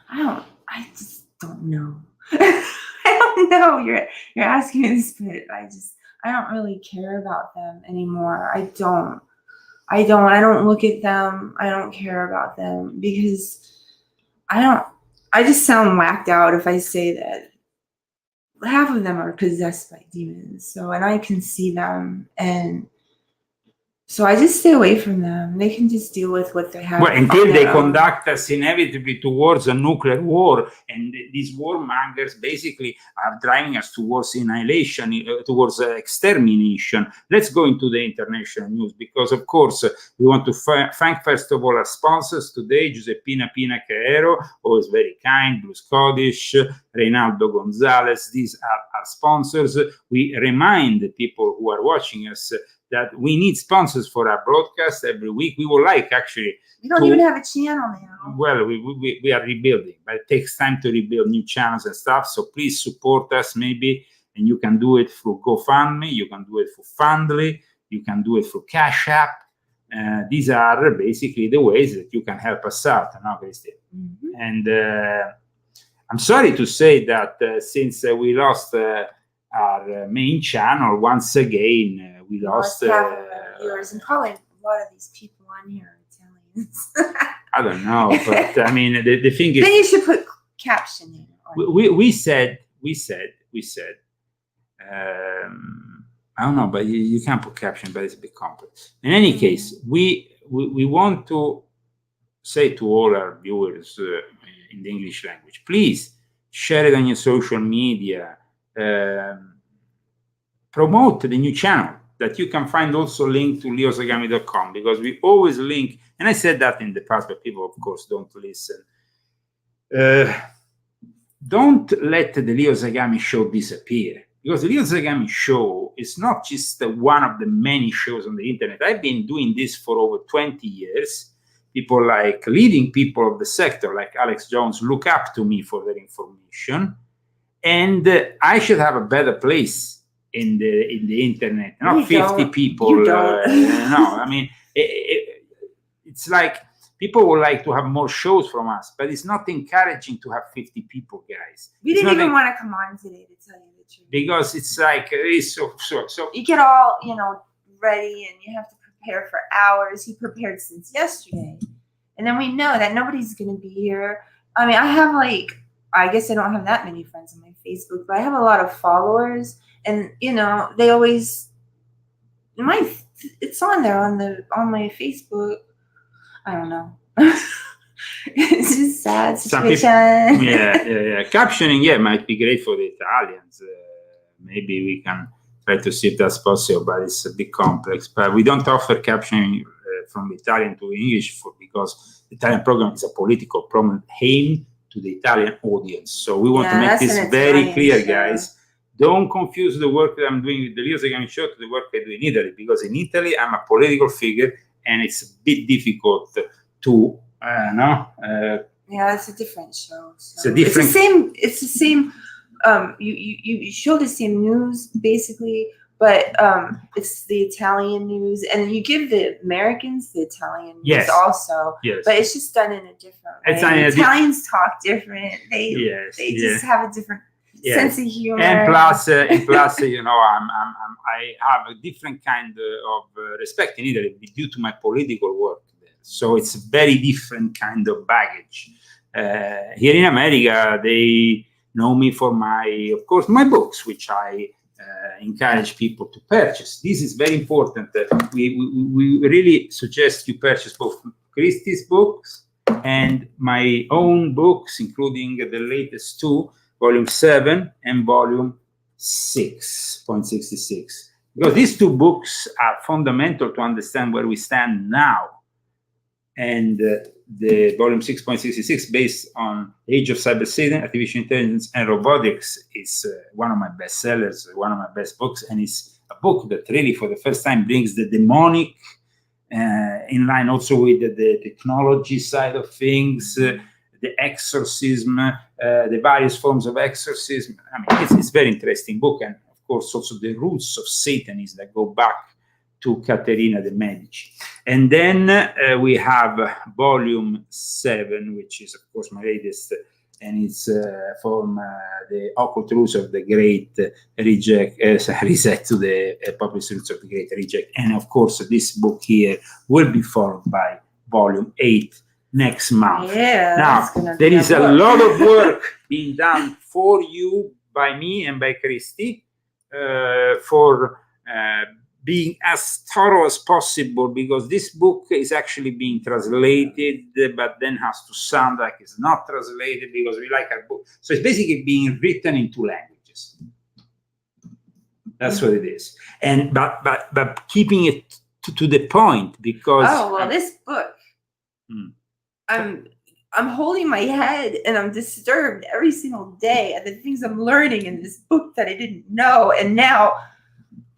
I just don't know. I don't know. You're asking me this, but I don't really care about them anymore. I don't look at them. I don't care about them because I just sound whacked out if I say that half of them are possessed by demons. So, and I can see them, and so I just stay away from them. They can just deal with what they have. Well, until they conduct us inevitably towards a nuclear war, and these warmongers basically are driving us towards annihilation, towards extermination. Let's go into the international news because, of course, we want to thank first of all our sponsors today: Giuseppina Pina Caero, always very kind, Blue Scottish, Reynaldo Gonzalez. These are our sponsors. We remind the people who are watching us that we need sponsors for our broadcast every week. We would like actually. We don't even have a channel now. Well, we are rebuilding, but it takes time to rebuild new channels and stuff. So please support us maybe, and you can do it through GoFundMe, you can do it through Fundly, you can do it through Cash App. These are basically the ways that you can help us out, no, Christy? Mm-hmm. And I'm sorry to say that since we lost our main channel once again. We lost viewers, and probably a lot of these people on here are Italians. I don't know, but I mean, the thing is, then you should put captioning. We said. I don't know, but you can put caption, but it's a bit complex. In any case, we want to say to all our viewers in the English language, please share it on your social media. promote the new channel that you can find also linked to leozagami.com, because we always link, and I said that in the past, but people, of course, don't listen. Don't let the Leo Zagami show disappear, because the Leo Zagami show is not just one of the many shows on the internet. I've been doing this for over 20 years. People like leading people of the sector, like Alex Jones, look up to me for their information, and I should have a better place in the internet, not 50 people. No, I mean, it's like people would like to have more shows from us, but it's not encouraging to have 50 people, guys. We didn't even want to come on today, to tell you the truth, because it's like it's so. You get all ready, and you have to prepare for hours. He prepared since yesterday, and then we know that nobody's going to be here. I mean, I have I guess I don't have that many friends on my Facebook, but I have a lot of followers. And they always it's on there on my Facebook. I don't know. It's just sad situation. Yeah. Captioning, might be great for the Italians. Maybe we can try to see if that's possible, but it's a bit complex. But we don't offer captioning from Italian to English because the Italian program is a political program aimed to the Italian audience. So we want to make this very clear, guys. Don't confuse the work that I'm doing with the Leo Zagami show to the work I do in Italy, because in Italy I'm a political figure, and it's a bit difficult to it's a different show. So. It's the same. You show the same news basically, but it's the Italian news, and you give the Americans the Italian news also. Yes. But it's just done in a different way. Italians talk different. They just have a different sense of humor. And plus, I have a different kind of respect in Italy due to my political work there. So it's a very different kind of baggage. Here in America, they know me for my books, which I encourage people to purchase. This is very important. We really suggest you purchase both Christy's books and my own books, including the latest two, Volume 7 and Volume 6.66. Because these two books are fundamental to understand where we stand now. And the Volume 6.66, based on Age of Cyber Satan, Artificial Intelligence, and Robotics, is one of my best sellers, one of my best books. And it's a book that really, for the first time, brings the demonic in line also with the technology side of things, the exorcism, the various forms of exorcism. I mean, it's a very interesting book, and of course also the roots of Satanism that go back to Caterina de Medici. And then we have Volume 7, which is of course my latest, and it's from the Occult Roots of the Great Reset to the Populist Roots of the Great Reject. And of course this book here will be followed by Volume 8 next month. Now, there is a lot of work being done for you by me and by Christy for being as thorough as possible, because this book is actually being translated, but then has to sound like it's not translated because we like our book. So it's basically being written in 2 languages. That's what it is. And but keeping it to the point, because this book. I'm holding my head and I'm disturbed every single day at the things I'm learning in this book that I didn't know. And now,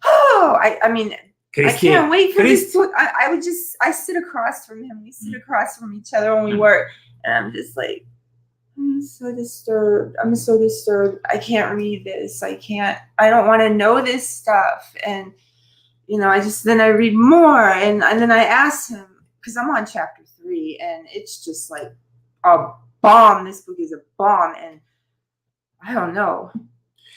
I mean, Christy, I can't wait for this book. I sit across from him. We sit across from each other when we work. And I'm just like, I'm so disturbed. I can't read this. I don't want to know this stuff. And, then I read more. And then I ask him, because I'm on chapter 3, and it's just like a bomb. This book is a bomb, and I don't know.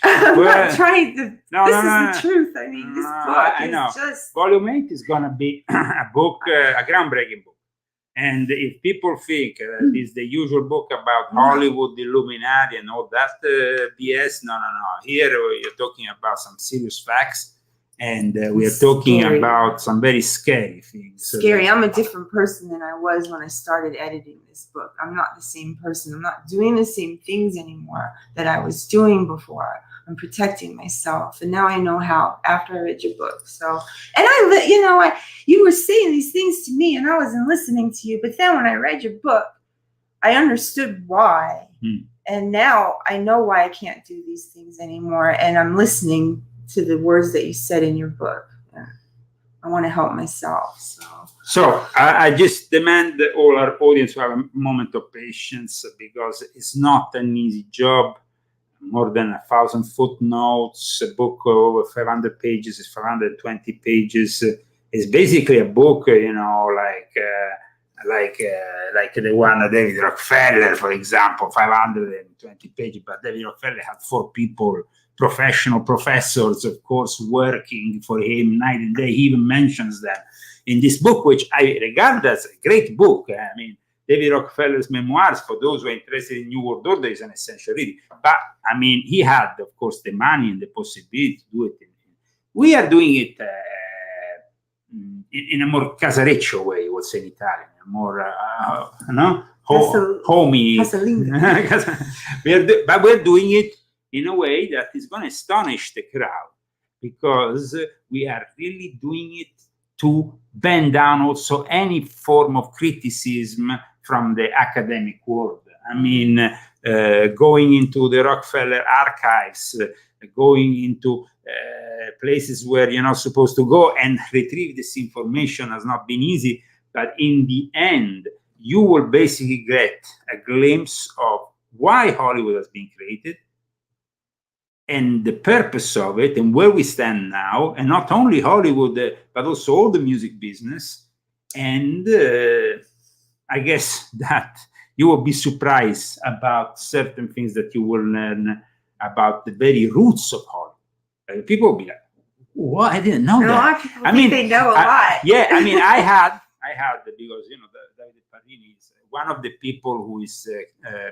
I'm not trying to. This is the truth. I mean, this book is just. Volume 8 is going to be a book, a groundbreaking book. And if people think it's the usual book about Hollywood, the Illuminati, and all that BS, no. Here you're talking about some serious facts. And we are talking about some very scary things. Scary. I'm a different person than I was when I started editing this book. I'm not the same person. I'm not doing the same things anymore that I was doing before. I'm protecting myself. And now I know how after I read your book. So, and you were saying these things to me and I wasn't listening to you. But then when I read your book, I understood why. And now I know why I can't do these things anymore. And I'm listening to the words that you said in your book. I want to help myself. So I just demand that all our audience to have a moment of patience, because it's not an easy job. More than 1,000 footnotes, a book over 500 pages is 520 pages. It's basically a book, like the one of David Rockefeller, for example, 520 pages. But David Rockefeller had 4 people, professional professors, of course, working for him night and day. He even mentions that in this book, which I regard as a great book. I mean, David Rockefeller's memoirs, for those who are interested in New World Order, is an essential reading. But, I mean, he had, of course, the money and the possibility to do it. We are doing it in a more casareccio way, we'll say in Italian, more, homey. But we're doing it in a way that is going to astonish the crowd, because we are really doing it to bend down also any form of criticism from the academic world. I mean, going into the Rockefeller archives, going into places where you're not supposed to go and retrieve this information has not been easy. But in the end, you will basically get a glimpse of why Hollywood has been created and the purpose of it and where we stand now. And not only Hollywood, but also all the music business. And I guess that you will be surprised about certain things that you will learn about the very roots of Hollywood. People will be like, "What? I didn't know that." A lot of people think they know a lot. Yeah, I mean, I had because David Parrini is one of the people who is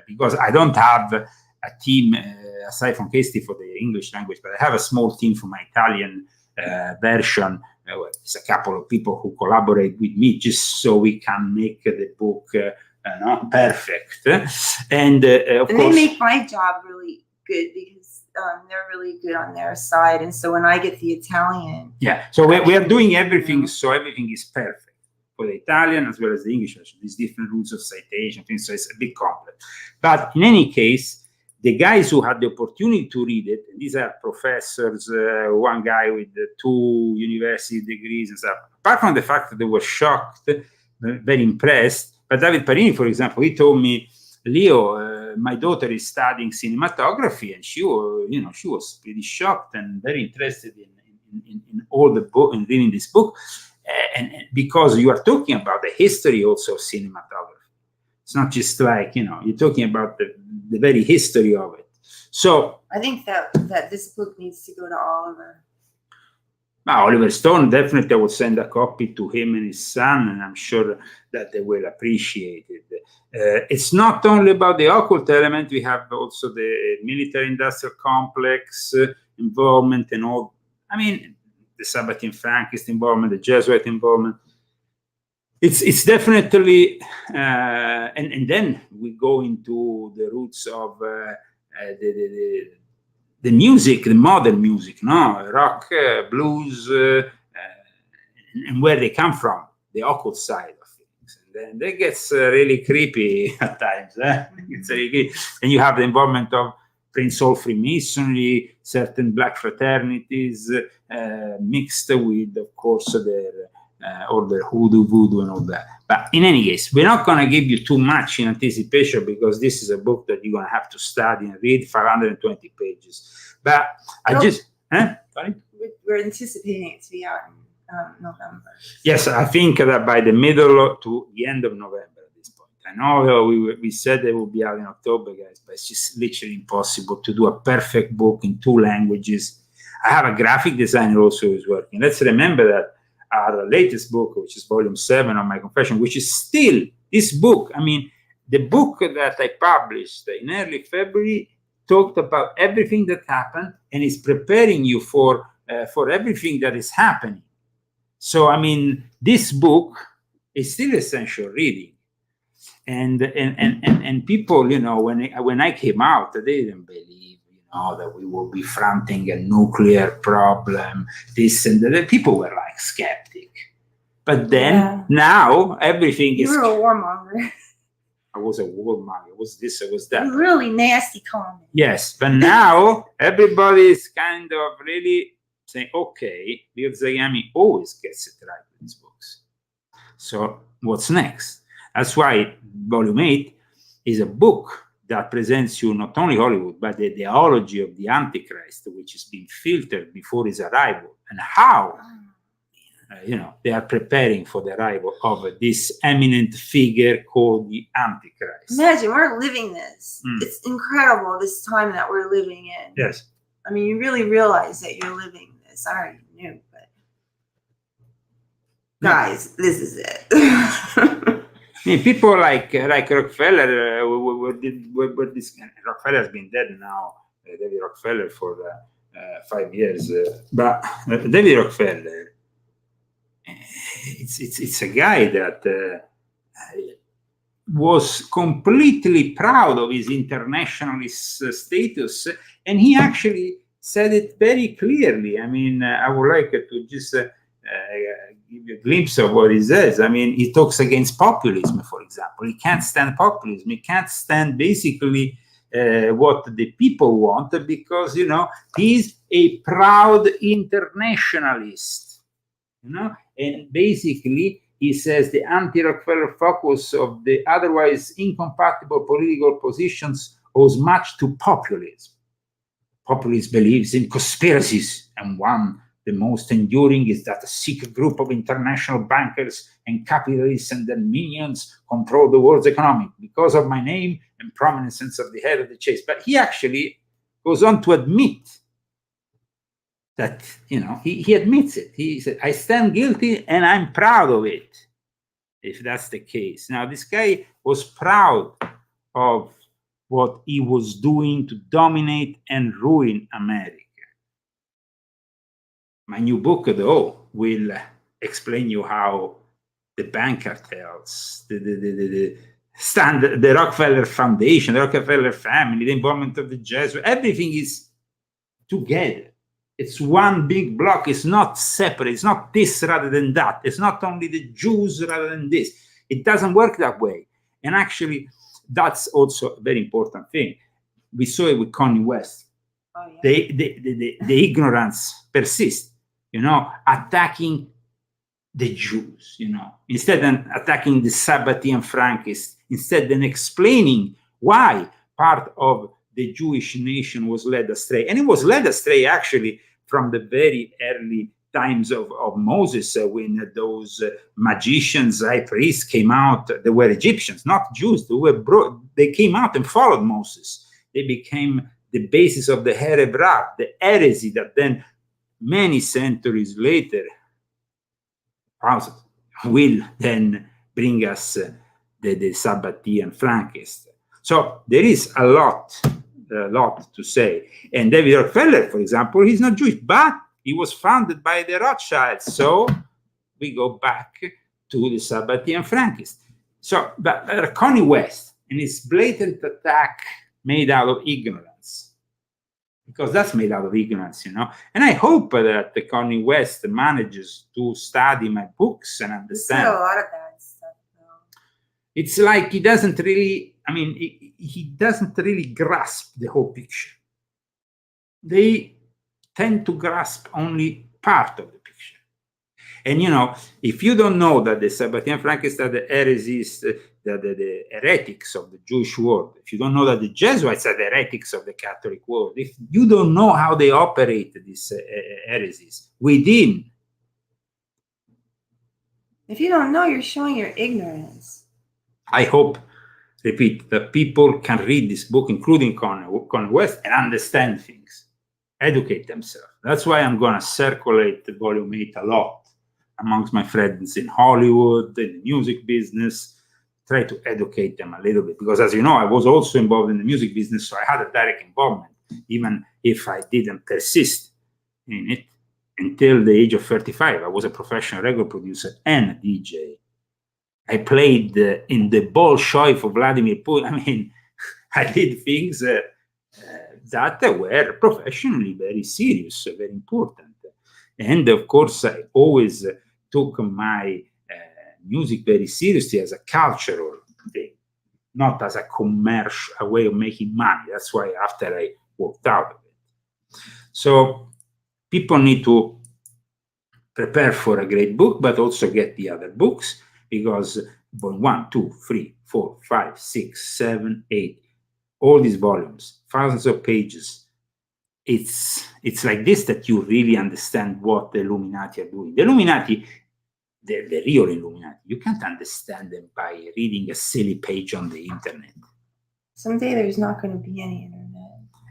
because I don't have a team aside from Christy for the English language, but I have a small team for my Italian version. It's a couple of people who collaborate with me just so we can make the book perfect. And of course, they make my job really good because they're really good on their side. And so when I get the Italian, so we are doing everything so everything is perfect for the Italian as well as the English version. These different rules of citation, so it's a bit complex. But in any case, the guys who had the opportunity to read it, and these are professors, one guy with 2 university degrees and stuff, apart from the fact that they were shocked, very impressed. But David Parrini, for example, he told me, Leo, my daughter is studying cinematography, and she was pretty shocked and very interested in all the book and reading this book, and because you are talking about the history also of cinematography. It's not just like, you're talking about the very history of it. So I think that this book needs to go to Oliver. Oliver Stone, definitely I will send a copy to him and his son, and I'm sure that they will appreciate it. It's not only about the occult element, we have also the military-industrial complex involvement and all. I mean, the Sabbatean Frankist involvement, the Jesuit involvement. It's definitely, and then we go into the roots of the music, the modern music, rock, blues, and where they come from, the occult side of things. And then that gets really creepy at times. It's really creepy. And you have the involvement of Prince Hall Freemasonry, certain black fraternities, mixed with, of course, all the hoodoo, voodoo, and all that. But in any case, we're not going to give you too much in anticipation because this is a book that you're going to have to study and read, 520 pages. But sorry? We're anticipating it to be out in November. Yes, I think that by the middle to the end of November at this point. I know we said it will be out in October, guys, but it's just literally impossible to do a perfect book in 2 languages. I have a graphic designer also who's working. Let's remember that our latest book, which is volume 7 of my confession, which is still this book. I mean, the book that I published in early February talked about everything that happened and is preparing you for everything that is happening. So, I mean, this book is still essential reading. And people, when I came out, they didn't believe, that we will be fronting a nuclear problem, this and that. The people were like skeptic. But then now everything is. You were a warmonger. I was a warmonger. It was this, it was that. Really nasty comment. Yes, but now everybody is kind of really saying, okay, Leo Zagami always gets it right in his books. So what's next? That's why Volume 8 is a book that presents you not only Hollywood, but the ideology of the Antichrist, which has been filtered before his arrival, and how they are preparing for the arrival of this eminent figure called the Antichrist. Imagine, we're living this. It's incredible, this time that we're living in. Yes. I mean, you really realize that you're living this. I already knew, but guys, this is it. I mean, people like Rockefeller, Rockefeller has been dead now, David Rockefeller, for 5 years. But David Rockefeller, it's a guy that was completely proud of his internationalist status, and he actually said it very clearly. I mean, I would like to just give you a glimpse of what he says. I mean, he talks against populism, for example. He can't stand populism. He can't stand basically what the people want, because, he's a proud internationalist, and basically he says the anti-Rockefeller focus of the otherwise incompatible political positions owes much to populism. Populism believes in conspiracies, and one, the most enduring, is that a secret group of international bankers and capitalists and their minions control the world's economy because of my name and prominence of the head of the chase. But he actually goes on to admit that, he admits it. He said, I stand guilty and I'm proud of it, if that's the case. Now, this guy was proud of what he was doing to dominate and ruin America. My new book, though, will explain you how the bank cartels, the Rockefeller Foundation, the Rockefeller family, the involvement of the Jesuits, everything is together. It's one big block. It's not separate. It's not this rather than that. It's not only the Jews rather than this. It doesn't work that way. And actually, that's also a very important thing. We saw it with Kanye West. Oh, yeah. The ignorance persists, attacking the Jews, instead of attacking the Sabbatean Frankists, instead of explaining why part of the Jewish nation was led astray. And it was led astray actually from the very early times of Moses, when those magicians, high priests came out. They were Egyptians, not Jews. They came out and followed Moses. They became the basis of the Erev Rav, the heresy that then many centuries later will then bring us the Sabbatean Frankists. So there is a lot to say. And David Rockefeller, for example, he's not Jewish, but he was founded by the Rothschilds. So we go back to the Sabbatean Frankists. So, but Kanye West and his blatant attack made out of ignorance, because that's made out of ignorance, And I hope that the Kanye West manages to study my books and understand. There's a lot of bad stuff, though. It's like he doesn't really, he doesn't really grasp the whole picture. They tend to grasp only part of the picture. And, if you don't know that the Sabbatean Frankists are the heresies, the heretics of the Jewish world, if you don't know that the Jesuits are the heretics of the Catholic world, if you don't know how they operate these heresies within. If you don't know, you're showing your ignorance. I hope, repeat, that people can read this book, including Kanye West, and understand things, educate themselves. That's why I'm going to circulate the Volume 8 a lot amongst my friends in Hollywood, in the music business, try to educate them a little bit. Because as you know, I was also involved in the music business, so I had a direct involvement, even if I didn't persist in it until the age of 35. I was a professional record producer and a DJ. I played in the Bolshoi for Vladimir Putin. I did things that were professionally very serious, very important. And of course, I always took my music very seriously as a cultural thing, not as a commercial, a way of making money. That's why after I walked out of it. So people need to prepare for a great book, but also get the other books, because volume 1, 2, 3, 4, 5, 6, 7, 8, all these volumes, thousands of pages. It's like this that you really understand what the Illuminati are doing. The Illuminati, the real Illuminati, you can't understand them by reading a silly page on the internet. Someday there's not going to be any internet.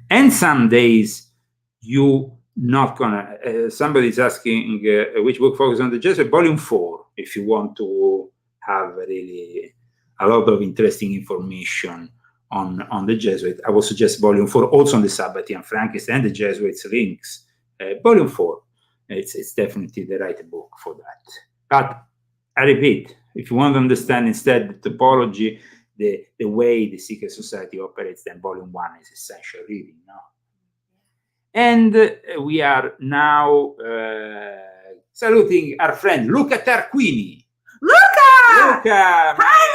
And some days you not gonna. Somebody's asking which book focuses on the Jesuit. Volume 4, if you want to have really a lot of interesting information on the Jesuit. I would suggest volume 4, also on the Sabbatean Frankenstein and the Jesuits links. Volume 4, it's definitely the right book for that. But I repeat, if you want to understand instead the topology, the way the secret society operates, then volume 1 is essential reading, no? And we are now saluting our friend Luca Tarquini. Luca! Hi,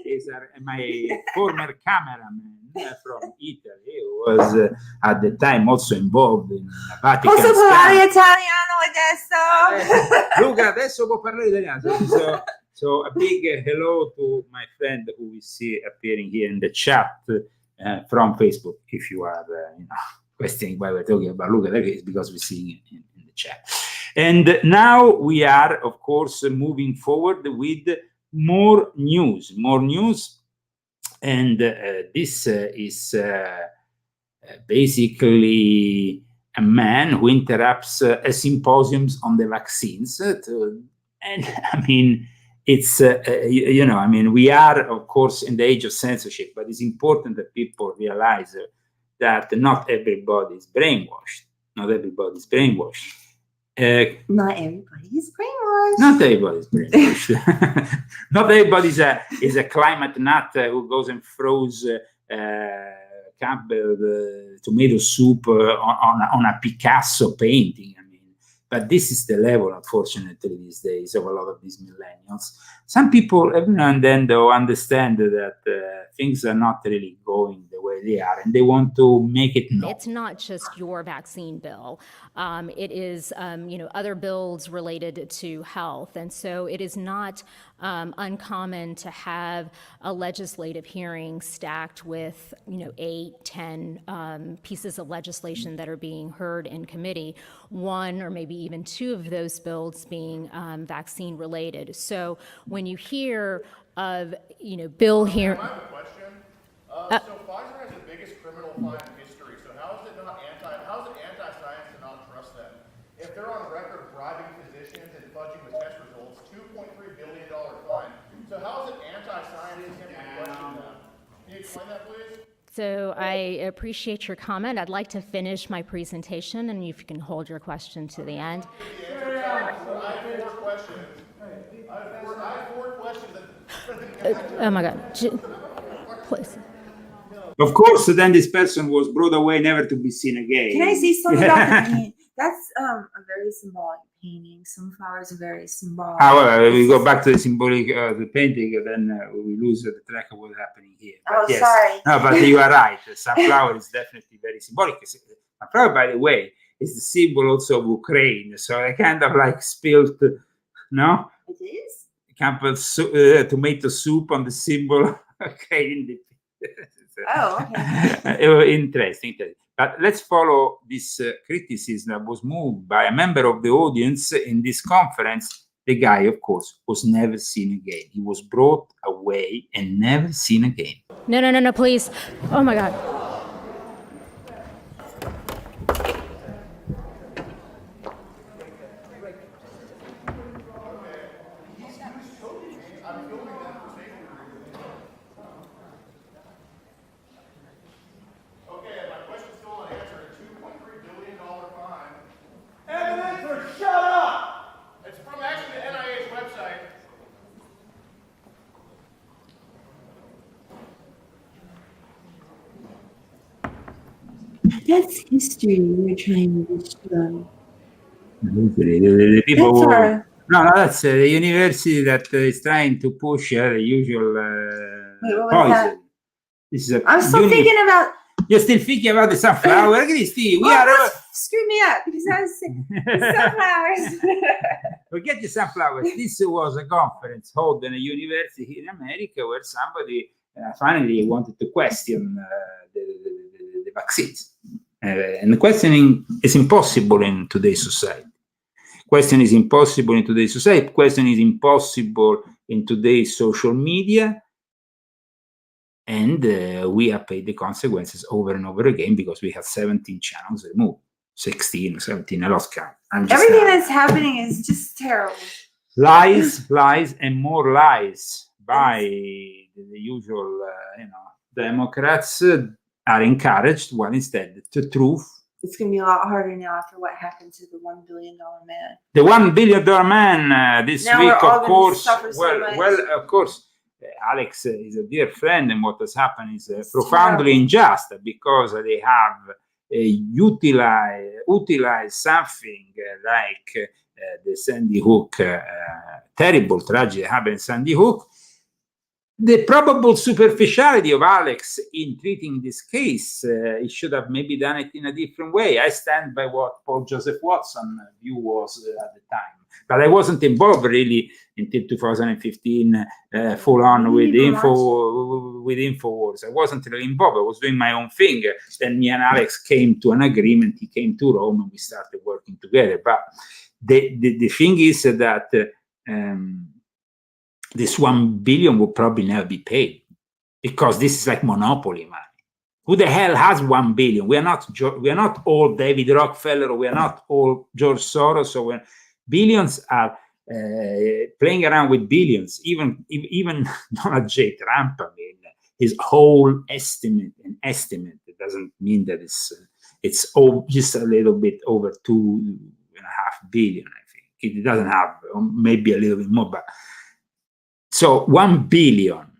Is my former cameraman from Italy, who was at the time also involved in Vatican. Posso parlare italiano adesso? Luca, adesso può parlare italiano. So a big hello to my friend who we see appearing here in the chat from Facebook. If you are questioning why we're talking about Luca, it's because we're seeing it in the chat. And now we are, of course, moving forward with more news, and this is basically a man who interrupts a symposiums on the vaccines. And I mean, it's, we are, of course, in the age of censorship, but it's important that people realize that not everybody is brainwashed. Not everybody is brainwashed. Not everybody is brainwashed. Not everybody is brainwashed. Not everybody is a climate nut who goes and throws tomato soup on a Picasso painting. I mean, but this is the level, unfortunately, these days of a lot of these millennials. Some people, every now and then, they'll understand that things are not really going the way they are, and they want to make it known. It's not just your vaccine bill. It is, other bills related to health. And so it is not uncommon to have a legislative hearing stacked with, 8, 10 pieces of legislation that are being heard in committee, one or maybe even two of those bills being vaccine related. So when you hear of, bill here. I have a question. So Pfizer has the biggest criminal fine in history. So how is it anti-science to not trust them? If they're on record bribing physicians and fudging with test results, $2.3 billion fine. So how is it anti-science to question them? Can you explain that, please? So I appreciate your comment. I'd like to finish my presentation, and if you can hold your question to the end. I have 4 questions. I have 4 questions. Oh my God. Please. Of course, then this person was brought away, never to be seen again. Can I say something about the painting? That's a very symbolic painting. Some flowers are very symbolic. However, we go back to the symbolic, the painting, and then we lose the track of what's happening here. But yes. Sorry. No, but you are right. Sunflower is definitely very symbolic. Sunflower, by the way, is the symbol also of Ukraine. So I kind of like spilled, no? It is? Tomato soup on the symbol. Okay. Oh, okay. Interesting. But let's follow this criticism that was moved by a member of the audience in this conference. The guy, of course, was never seen again. He was brought away and never seen again. No, please. Oh my God. That's history we're trying to destroy. The people that's the university that is trying to push the usual poison. This is I'm still thinking about. You're still thinking about the sunflower, Christy? Screw me up because I was saying sunflowers. Forget the sunflowers. This was a conference held in a university here in America where somebody finally wanted to question the vaccines. And the questioning is impossible in today's society. Question is impossible in today's society. Question is impossible in today's social media. And we have paid the consequences over and over again because we have 17 channels removed. 16 or 17, I lost count. Everything that's happening is just terrible. Lies, and more lies by the usual, Democrats are encouraged, while instead the truth. It's going to be a lot harder now after what happened to the $1 billion man. The $1 billion man this now week, of course. Of course, Alex is a dear friend, and what has happened is profoundly unjust because they have utilized something like the Sandy Hook terrible tragedy happened in Sandy Hook. The probable superficiality of Alex in treating this case, he should have maybe done it in a different way. I stand by what Paul Joseph Watson's view was at the time. But I wasn't involved really until 2015, full on with InfoWars. I wasn't really involved. I was doing my own thing. Then me and Alex came to an agreement. He came to Rome and we started working together. But the thing is that this 1 billion will probably never be paid because this is like monopoly money. Who the hell has 1 billion? We are not all David Rockefeller, or we are not all George Soros, or billions are playing around with billions. Even Donald J. Trump, I mean, his whole estimate. It doesn't mean that it's just a little bit over 2.5 billion. I think it doesn't have, maybe a little bit more, but. So 1 billion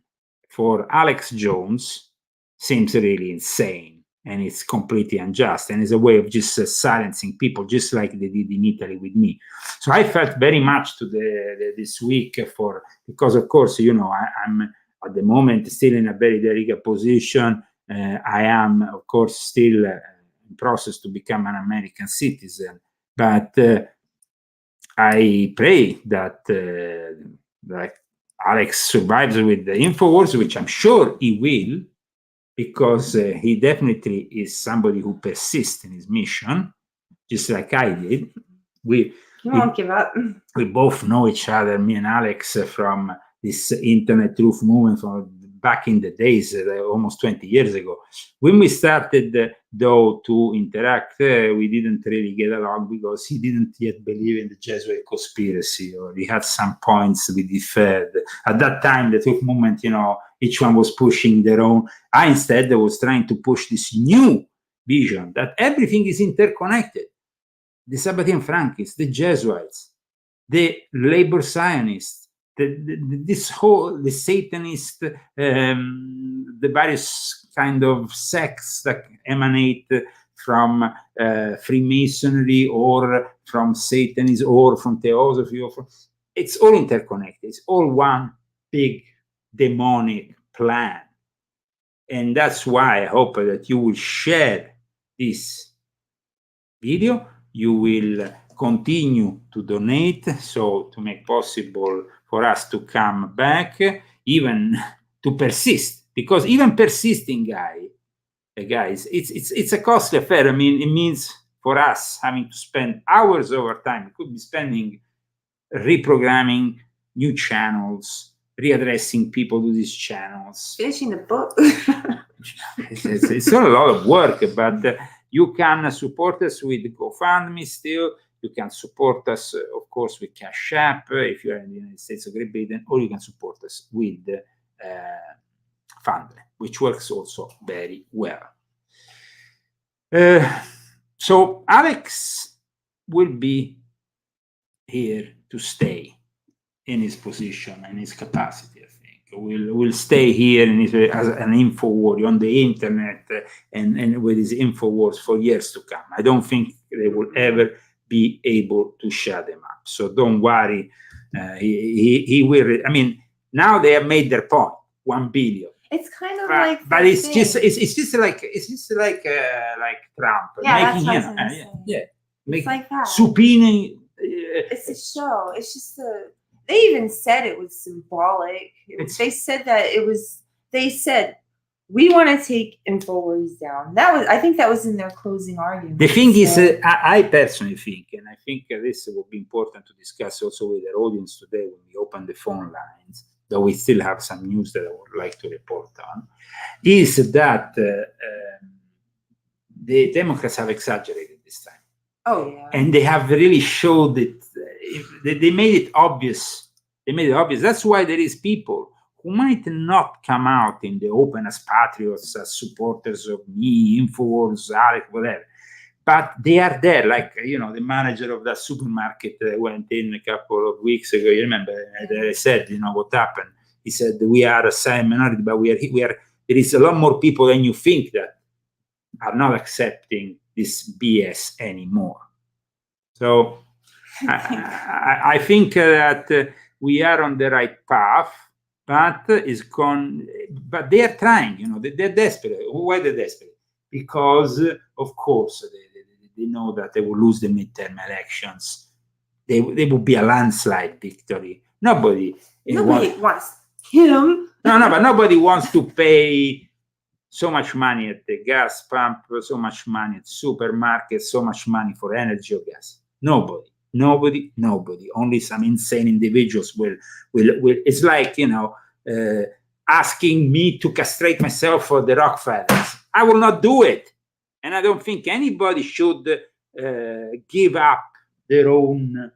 for Alex Jones seems really insane, and it's completely unjust, and it's a way of just silencing people, just like they did in Italy with me. So I felt very much to this week because of course, I'm at the moment still in a very delicate position. I am, of course, still in process to become an American citizen, but I pray that Alex survives with the InfoWars, which I'm sure he will, because he definitely is somebody who persists in his mission, just like I did. He won't give up. We both know each other, me and Alex, from this internet truth movement from back in the days, almost 20 years ago. When we started, though, to interact, we didn't really get along because he didn't yet believe in the Jesuit conspiracy, or he had some points we differed. At that time, the truth movement, each one was pushing their own. I instead was trying to push this new vision that everything is interconnected. The Sabbatean Frankists, the Jesuits, the labor Zionists, the Satanist, the various kind of sects that emanate from Freemasonry or from Satanism or from Theosophy. It's all interconnected. It's all one big demonic plan. And that's why I hope that you will share this video. You will continue to donate, so to make possible for us to come back, even to persist, because even persisting, guys, it's a costly affair. I mean, it means for us having to spend hours of our time. We could be spending reprogramming new channels, readdressing people to these channels, finishing the book. it's not a lot of work, but you can support us with GoFundMe still. You can support us, of course, with Cash App if you're in the United States of Great Britain, or you can support us with Fundle, which works also very well. So Alex will be here to stay in his position and his capacity, I think. will stay here as an info war on the internet and with his info wars for years to come. I don't think they will ever be able to shut them up. So don't worry. He will. I mean, now they have made their point. 1 billion. It's kind of but it's just like Trump making it's like that. Subpoenaing. It's a show. It's just they even said it was symbolic. They said that it was. They said we want to take InfoWars down. I think that was in their closing argument. The thing is, I personally think, and I think this will be important to discuss also with our audience today when we open the phone lines, though we still have some news that I would like to report on, is that the Democrats have exaggerated this time. Oh, yeah. And they have really showed it. They made it obvious. That's why there is people who might not come out in the open as patriots, as supporters of me, InfoWars, Alec, whatever. But they are there, like, the manager of that supermarket went in a couple of weeks ago. You remember, I said, what happened? He said, we are a silent minority, but we are. There is a lot more people than you think that are not accepting this BS anymore. So I think that we are on the right path, but But they are trying. They're desperate. Why they're desperate? Because, of course, they know that they will lose the midterm elections. They will be a landslide victory. Nobody wants him. No, but nobody wants to pay so much money at the gas pump, so much money at supermarkets, so much money for energy or gas. Nobody. Only some insane individuals will. It's like, asking me to castrate myself for the Rockefellers. I will not do it. And I don't think anybody should give up their own,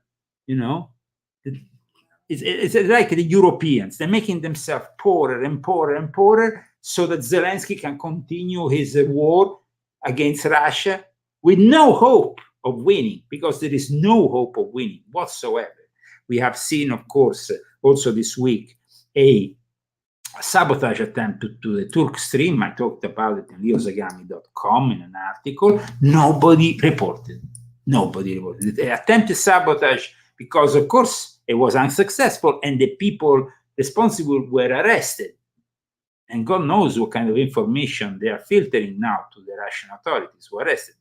It's like the Europeans. They're making themselves poorer and poorer and poorer so that Zelensky can continue his war against Russia with no hope of winning, because there is no hope of winning whatsoever. We have seen, of course, also this week, a sabotage attempt to the Turk Stream. I talked about it in leozagami.com in an article. Nobody reported. The attempted sabotage, because, of course, it was unsuccessful and the people responsible were arrested. And God knows what kind of information they are filtering now to the Russian authorities who arrested them.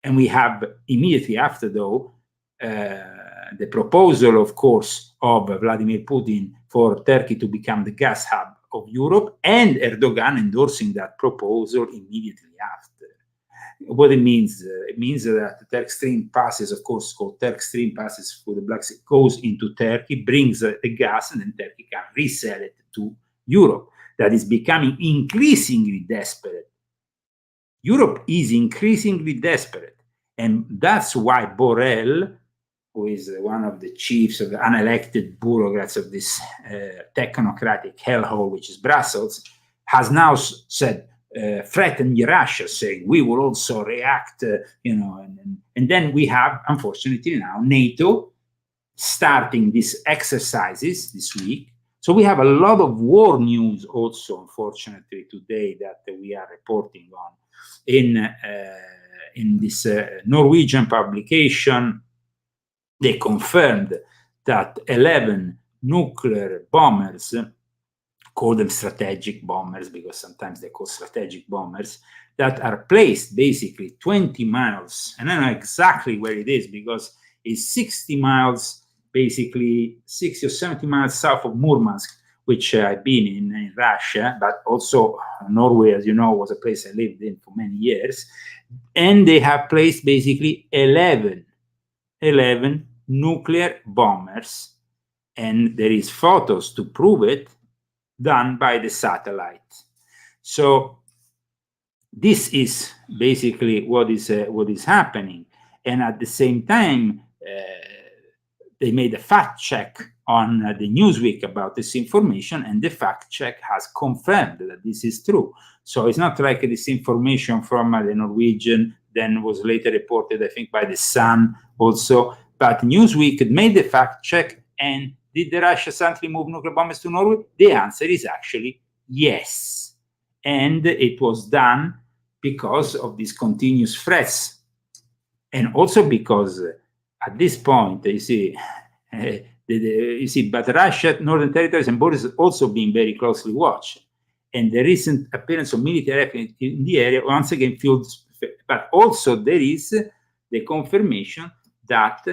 And we have immediately after, though, the proposal, of course, of Vladimir Putin for Turkey to become the gas hub of Europe, and Erdogan endorsing that proposal immediately after. What it means that the Turk Stream passes, of course, called Turk Stream, passes through the Black Sea, goes into Turkey, brings the gas, and then Turkey can resell it to Europe. That is becoming increasingly desperate. Europe is increasingly desperate. And that's why Borrell, who is one of the chiefs of the unelected bureaucrats of this technocratic hellhole, which is Brussels, has now said, threatened Russia, saying we will also react, and then we have, unfortunately now, Nato starting these exercises this week. So we have a lot of war news also, unfortunately, today that we are reporting on in this Norwegian publication. They confirmed that 11 nuclear bombers, call them strategic bombers because sometimes they call strategic bombers, that are placed basically 20 miles, and I don't know exactly where it is because it's 60 miles, basically 60 or 70 miles south of Murmansk, which I've been in Russia, but also Norway, as you know, was a place I lived in for many years. And they have placed basically 11 nuclear bombers, and there is photos to prove it, done by the satellite. So this is basically what is happening. And at the same time, they made a fact check on the Newsweek about this information, and the fact check has confirmed that this is true. So it's not like this information from the Norwegian then was later reported, I think, by the Sun also. But Newsweek made the fact check, and Did the Russia suddenly move nuclear bombs to Norway? The answer is actually yes. And it was done because of these continuous threats. And also because at this point, you see, but Russia, northern territories and borders also being very closely watched. And the recent appearance of military aircraft in the area once again fuels, but also there is the confirmation that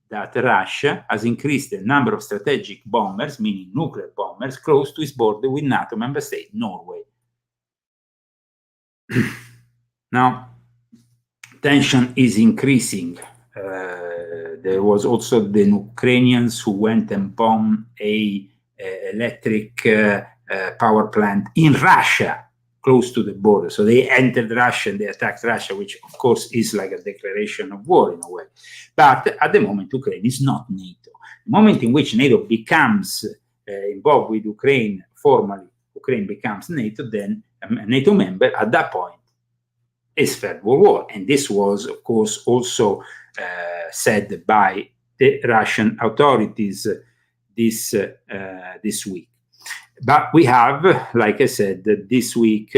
that Russia has increased the number of strategic bombers, meaning nuclear bombers, close to its border with NATO member state, Norway. Now, tension is increasing. There was also the Ukrainians who went and bombed a electric power plant in Russia, close to the border. So they entered Russia and they attacked Russia, which of course is like a declaration of war in a way. But at the moment, Ukraine is not NATO. The moment in which NATO becomes involved with Ukraine, formally, Ukraine becomes NATO, then a NATO member, at that point, is Third World War. And this was, of course, also said by the Russian authorities this week. But we have, like I said, this week,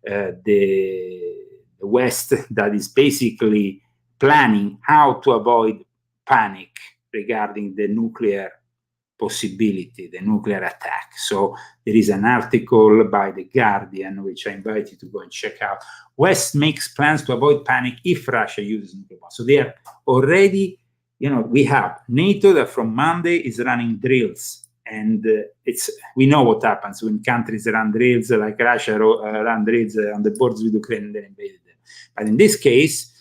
the West that is basically planning how to avoid panic regarding the nuclear possibility, the nuclear attack. So there is an article by The Guardian, which I invite you to go and check out. West makes plans to avoid panic if Russia uses nuclear bombs. So they are already, we have NATO that from Monday is running drills. And we know what happens when countries run drills, like Russia ran drills on the borders with Ukraine and then invaded them. But in this case,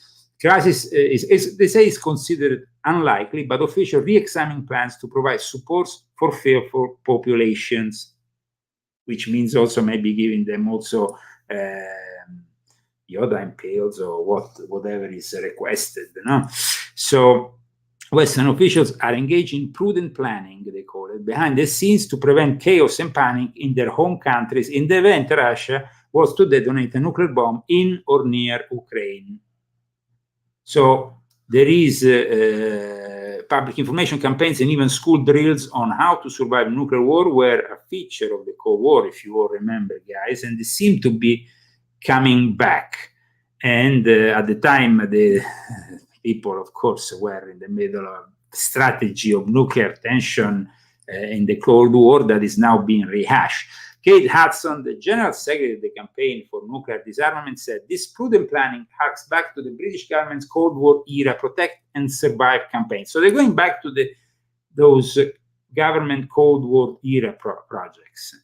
crisis they say is considered unlikely, but officials re-examine plans to provide support for fearful populations, which means also maybe giving them also iodine pills or whatever is requested. So Western officials are engaged in prudent planning, they call it, behind the scenes to prevent chaos and panic in their home countries in the event Russia was to detonate a nuclear bomb in or near Ukraine. So there is public information campaigns and even school drills on how to survive nuclear war were a feature of the Cold War, if you all remember, guys, and they seem to be coming back. And at the time, the people, of course, were in the middle of strategy of nuclear tension in the Cold War that is now being rehashed. Kate Hudson, the General Secretary of the Campaign for Nuclear Disarmament, said this prudent planning harks back to the British government's Cold War era Protect and Survive campaign. So they're going back to those government Cold War era projects.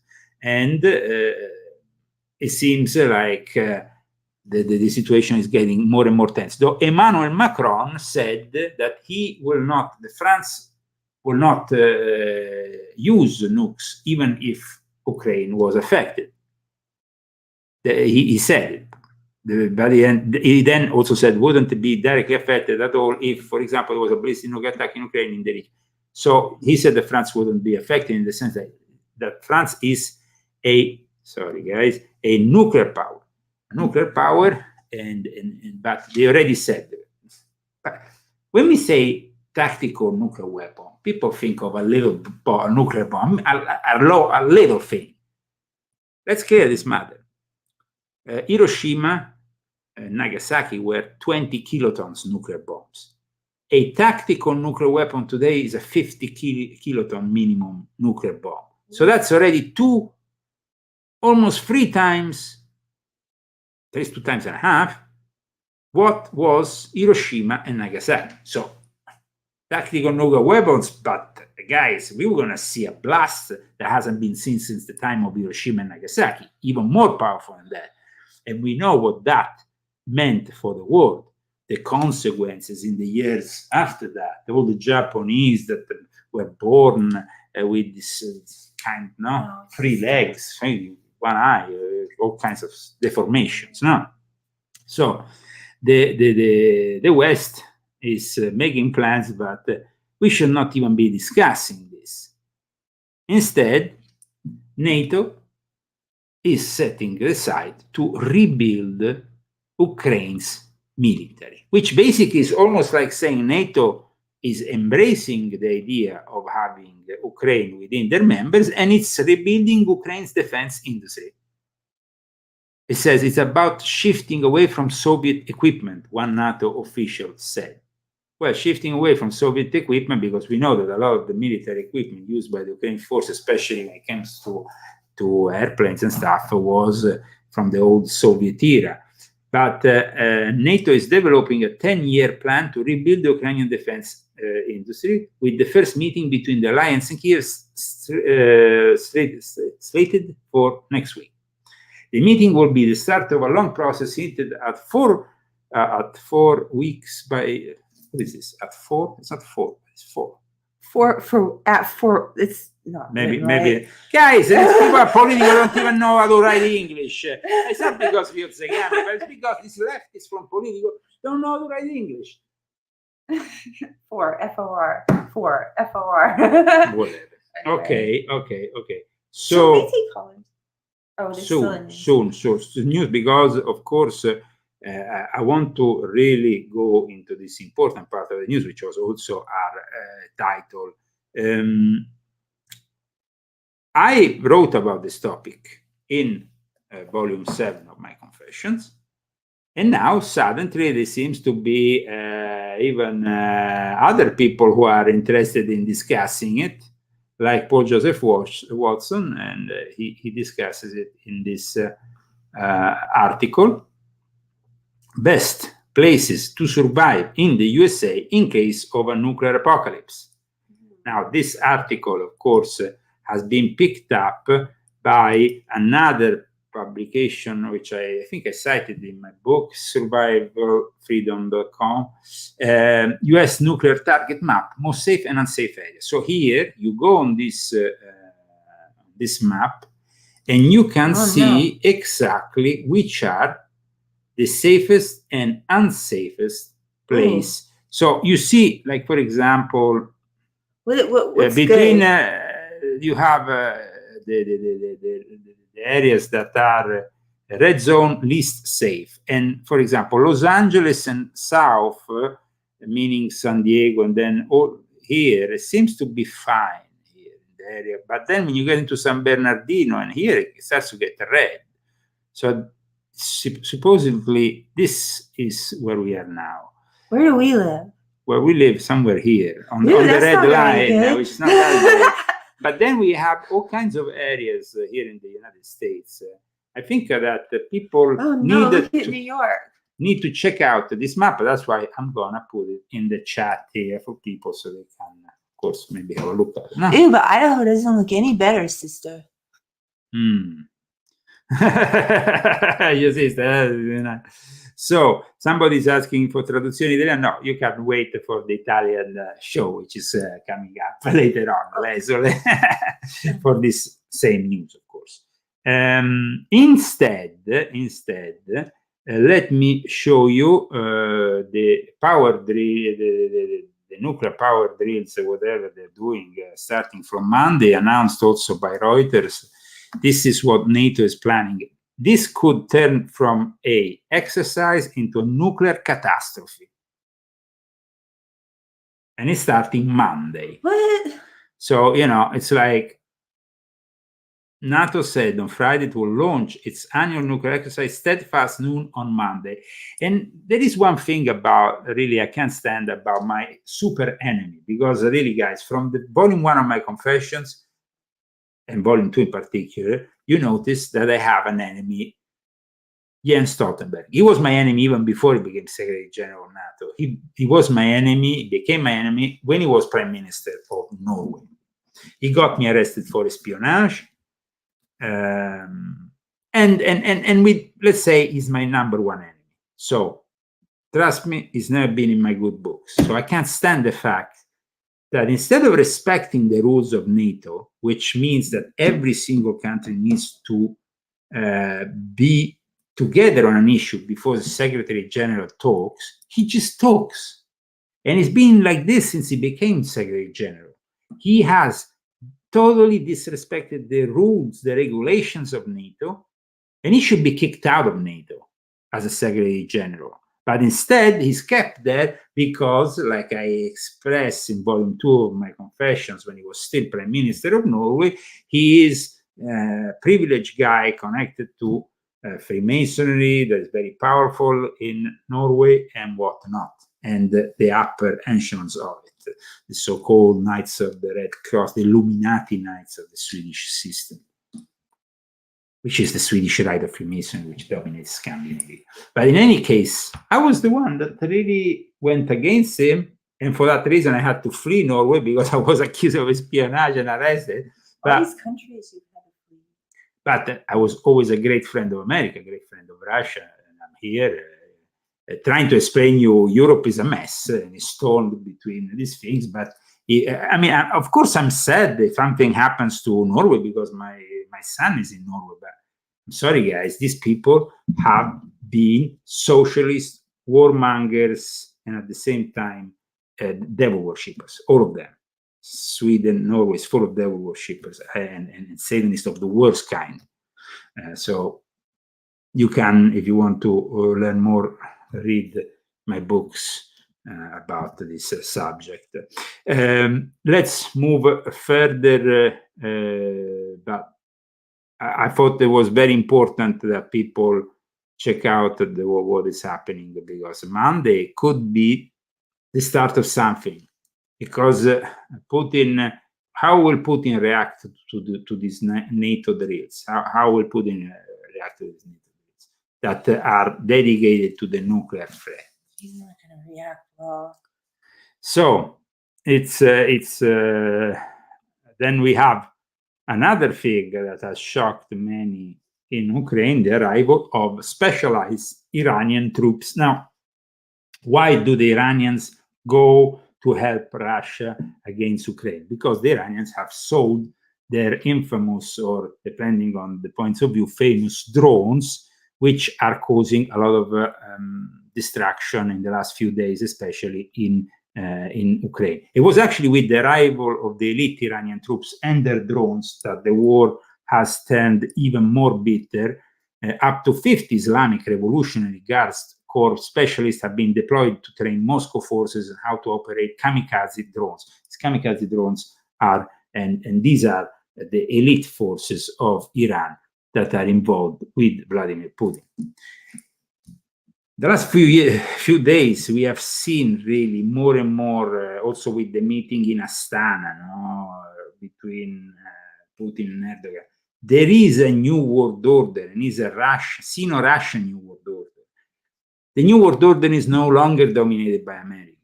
And it seems like the situation is getting more and more tense. Though Emmanuel Macron said that France will not use nukes even if Ukraine was affected. He said it. But he then also said wouldn't be directly affected at all if, for example, there was a ballistic nuclear attack in Ukraine in the region. So he said that France wouldn't be affected in the sense that France is a nuclear power. But they already said that. When we say tactical nuclear weapon, people think of a little nuclear bomb, a little thing. Let's clear this matter. Hiroshima and Nagasaki were 20 kilotons nuclear bombs. A tactical nuclear weapon today is a 50 kiloton minimum nuclear bomb. So that's already almost 3 times, at least 2 times and a half, what was Hiroshima and Nagasaki. So tactical nuclear weapons, but guys, we were going to see a blast that hasn't been seen since the time of Hiroshima and Nagasaki, even more powerful than that. And we know what that meant for the world, the consequences in the years after that, all the Japanese that were born with this kind, 3 legs, 1 eye, all kinds of deformations. So the West is making plans, but we should not even be discussing this. Instead, NATO is setting aside to rebuild Ukraine's military, which basically is almost like saying NATO is embracing the idea of having Ukraine within their members, and it's rebuilding Ukraine's defense industry. It says it's about shifting away from Soviet equipment, one NATO official said. Well, shifting away from Soviet equipment, because we know that a lot of the military equipment used by the Ukrainian forces, especially when it comes to airplanes and stuff, was from the old Soviet era. But NATO is developing a 10-year plan to rebuild the Ukrainian defense industry, with the first meeting between the alliance and Kiev slated for next week. The meeting will be the start of a long process hinted at 4 weeks by. What is this? At 4? It's not 4. It's 4. At 4. It's not. Maybe, right. maybe. Guys, these people are political, don't even know how to write English. It's not because we have Zagami, but it's because this leftists from political don't know how to write English. 4 F-O-R. 4 F-O-R. Whatever. Okay. So soon news, because of course I want to really go into this important part of the news, which was also our title. I wrote about this topic in volume 7 of my Confessions, and now suddenly there seems to be even other people who are interested in discussing it, like Paul Joseph Watson, and he discusses it in this article. Best places to survive in the USA in case of a nuclear apocalypse. Now, this article, of course, has been picked up by another publication, which I think I cited in my book, survivalfreedom.com, US nuclear target map, most safe and unsafe areas. So here you go on this map, and you can see exactly which are the safest and unsafest place. So you see, like, for example, between you have the areas that are red zone, least safe. And for example, Los Angeles and south, meaning San Diego, and then all here, it seems to be fine here in the area. But then when you get into San Bernardino, and here it starts to get red. So supposedly this is where we are now. Where do we live? Where we live, somewhere here on the red line, which is not that good. But then we have all kinds of areas here in the United States. I think that people need to check out this map. That's why I'm gonna put it in the chat here for people, so they can, of course, maybe have a look at it. No? Ew, but Idaho doesn't look any better, sister. You see, so somebody's asking for traduzione italiana. No, you can wait for the Italian show, which is coming up later on, for this same news, of course. Instead, let me show you the power drill, the nuclear power drills, whatever they're doing, starting from Monday, announced also by Reuters. This is what NATO is planning. This could turn from a exercise into a nuclear catastrophe. And it's starting Monday. What? So, it's like NATO said on Friday it will launch its annual nuclear exercise steadfast noon on Monday. And there is one thing about, really, I can't stand about my super enemy, because really, guys, from the volume 1 of my Confessions, and volume 2 in particular, you notice that I have an enemy, Jens Stoltenberg. He was my enemy even before he became Secretary General of NATO. He was my enemy, he became my enemy when he was Prime Minister of Norway. He got me arrested for espionage. And let's say he's my number one enemy. So trust me, he's never been in my good books. So I can't stand the fact that instead of respecting the rules of NATO, which means that every single country needs to be together on an issue before the Secretary General talks, he just talks. And it's been like this since he became Secretary General. He has totally disrespected the rules, the regulations of NATO, and he should be kicked out of NATO as a Secretary General. But instead, he's kept there because, like I expressed in volume 2 of my confessions, when he was still Prime Minister of Norway, he is a privileged guy connected to Freemasonry that is very powerful in Norway and whatnot, and the upper echelons of it, the so-called Knights of the Red Cross, the Illuminati Knights of the Swedish system, which is the Swedish Rite of Freemasonry, which dominates Scandinavia. But in any case, I was the one that really went against him, and for that reason, I had to flee Norway because I was accused of espionage and arrested. All these countries you had to flee. But I was always a great friend of America, a great friend of Russia, and I'm here trying to explain you Europe is a mess and it's torn between these things. But I mean, of course, I'm sad if something happens to Norway because my son is in Norway. But I'm sorry, guys, these people have been socialist, warmongers, and at the same time, devil worshippers, all of them. Sweden, Norway is full of devil worshippers and Satanists of the worst kind. So you can, if you want to learn more, read my books about this subject. Let's move further, but I thought it was very important that people check out what is happening, because Monday could be the start of something. Because Putin, how will Putin react to these NATO drills? How will Putin react to these NATO drills that are dedicated to the nuclear threat? He's not going to react well. So it's then we have another thing that has shocked many in Ukraine: the arrival of specialized Iranian troops. Now, why do the Iranians go to help Russia against Ukraine? Because the Iranians have sold their infamous, or depending on the points of view, famous drones, which are causing a lot of destruction in the last few days, especially in Ukraine. It was actually with the arrival of the elite Iranian troops and their drones that the war has turned even more bitter. Up to 50 Islamic Revolutionary Guards Corps specialists have been deployed to train Moscow forces on how to operate kamikaze drones. These kamikaze drones are, and these are the elite forces of Iran that are involved with Vladimir Putin. The last few days, we have seen really more and more, also with the meeting in Astana, between Putin and Erdogan. There is a new world order, and it's a Sino-Russian new world order. The new world order is no longer dominated by America.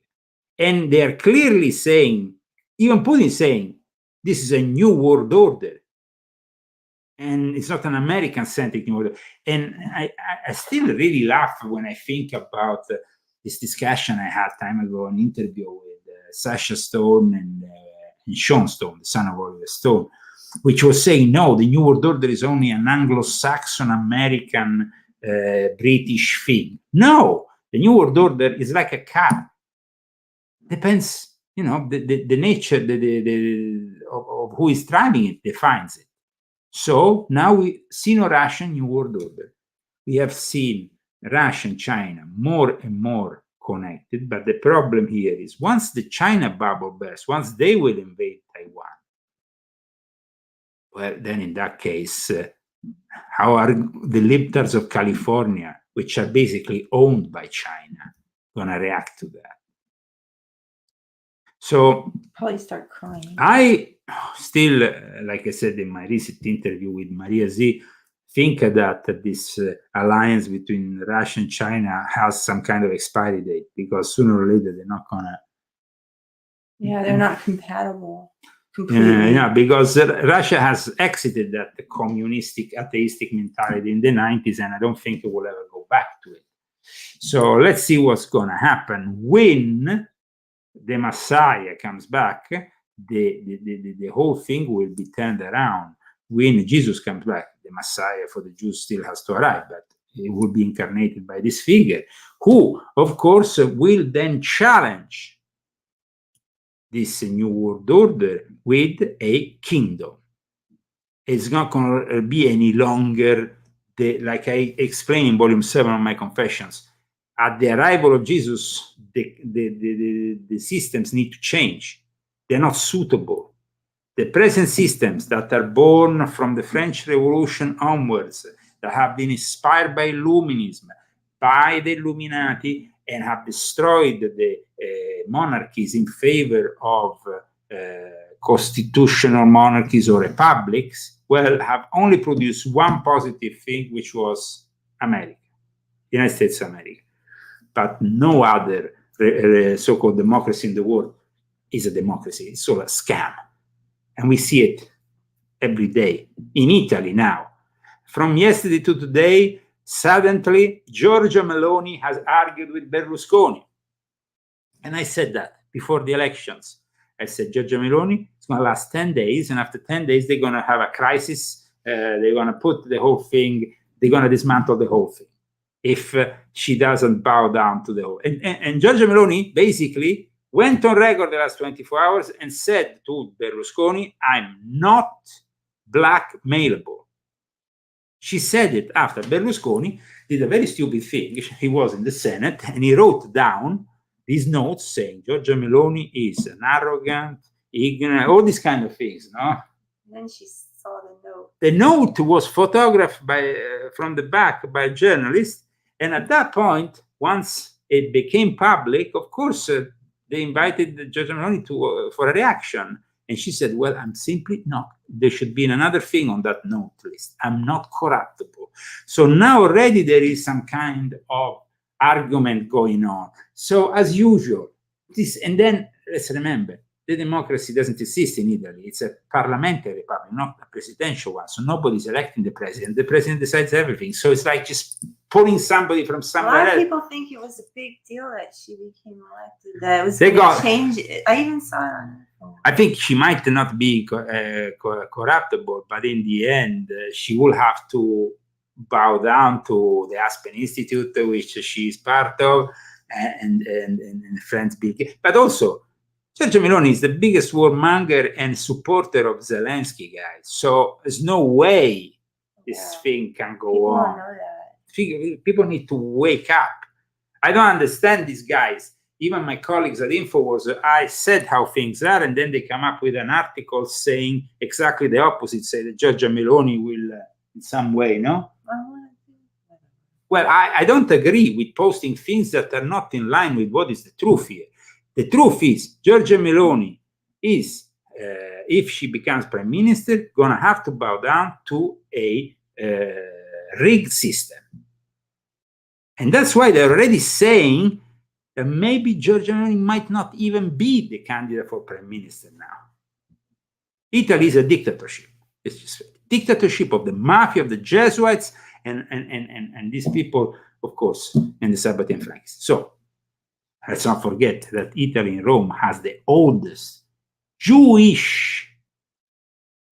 And they are clearly saying, even Putin is saying, this is a new world order. And it's not an American-centric new order. And I still really laugh when I think about this discussion I had time ago, an interview with Sasha Stone and Sean Stone, the son of Oliver Stone, which was saying, no, the new world order is only an Anglo-Saxon, American, British thing. No, the new world order is like a car. Depends, the nature of who is driving it defines it. So now we see Sino-Russian new world order. We have seen Russia and China more and more connected, but the problem here is once the China bubble bursts, once they will invade Taiwan, well, then in that case, how are the libertarians of California, which are basically owned by China, going to react to that? So probably start crying. I still, like I said in my recent interview with Maria Z, think that this alliance between Russia and China has some kind of expiry date, because sooner or later they're not going to. Yeah, they're not compatible. Completely. Yeah, because Russia has exited that communistic, atheistic mentality in the 90s, and I don't think it will ever go back to it. So let's see what's going to happen when the Messiah comes back. The whole thing will be turned around. When Jesus comes back, the Messiah for the Jews still has to arrive, but it will be incarnated by this figure, who, of course, will then challenge this new world order with a kingdom. It's not going to be any longer, like I explained in volume 7 of my confessions, at the arrival of Jesus, the systems need to change. They're not suitable. The present systems that are born from the French Revolution onwards, that have been inspired by Illuminism, by the Illuminati, and have destroyed the monarchies in favor of constitutional monarchies or republics, well, have only produced one positive thing, which was America, United States of America. But no other so-called democracy in the world is a democracy. It's all a scam. And we see it every day. In Italy now, from yesterday to today, suddenly Giorgia Meloni has argued with Berlusconi. And I said that before the elections. I said, Giorgia Meloni, it's going to last 10 days. And after 10 days, they're going to have a crisis. They're going to put the whole thing, they're going to dismantle the whole thing if she doesn't bow down to the whole. And Giorgia Meloni basically went on record the last 24 hours and said to Berlusconi, I'm not blackmailable. She said it after Berlusconi did a very stupid thing. He was in the Senate and he wrote down these notes saying Giorgia Meloni is an arrogant, ignorant, all these kind of things. No? And then she saw the note. The note was photographed from the back by a journalist. And at that point, once it became public, of course, they invited Giorgia Meloni for a reaction. And she said, well, I'm simply not. There should be another thing on that note list. I'm not corruptible. So now already there is some kind of argument going on. So as usual, and then let's remember, the democracy doesn't exist in Italy. It's a parliamentary republic, not a presidential one. So nobody's electing the president. The president decides everything. So it's like just pulling somebody from somewhere else. A lot of people think it was a big deal that she became elected. That it was going to change it. I even saw it on her phone. I think she might not be corruptible, but in the end, she will have to bow down to the Aspen Institute, which she is part of, and Friends Big. But also, Giorgia Meloni is the biggest warmonger and supporter of Zelensky, guys. So there's no way this thing can go on. Know that. People need to wake up. I don't understand these guys. Even my colleagues at InfoWars, I said how things are, and then they come up with an article saying exactly the opposite, say that Giorgia Meloni will, in some way, no? Well, I don't agree with posting things that are not in line with what is the truth here. The truth is, Giorgia Meloni is, if she becomes prime minister, going to have to bow down to a rigged system. And that's why they're already saying that maybe Giorgia Meloni might not even be the candidate for prime minister now. Italy is a dictatorship. It's just a dictatorship of the mafia, of the Jesuits, and these people, of course, and the Sabbatean Franks. So let's not forget that Italy in Rome has the oldest Jewish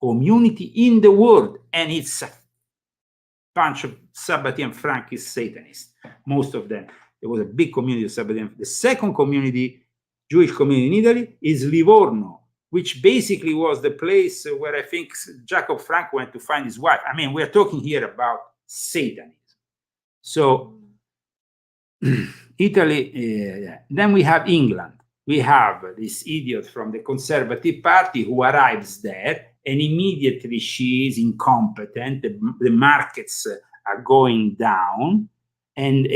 community in the world, and it's a bunch of Sabbatean Frankist Satanists, most of them. There was a big community of Sabbatean. The second community, Jewish community in Italy, is Livorno, which basically was the place where I think Jacob Frank went to find his wife. I mean, we're talking here about Satanism. So Italy, then we have England. We have this idiot from the Conservative Party who arrives there, and immediately she is incompetent. The markets are going down, and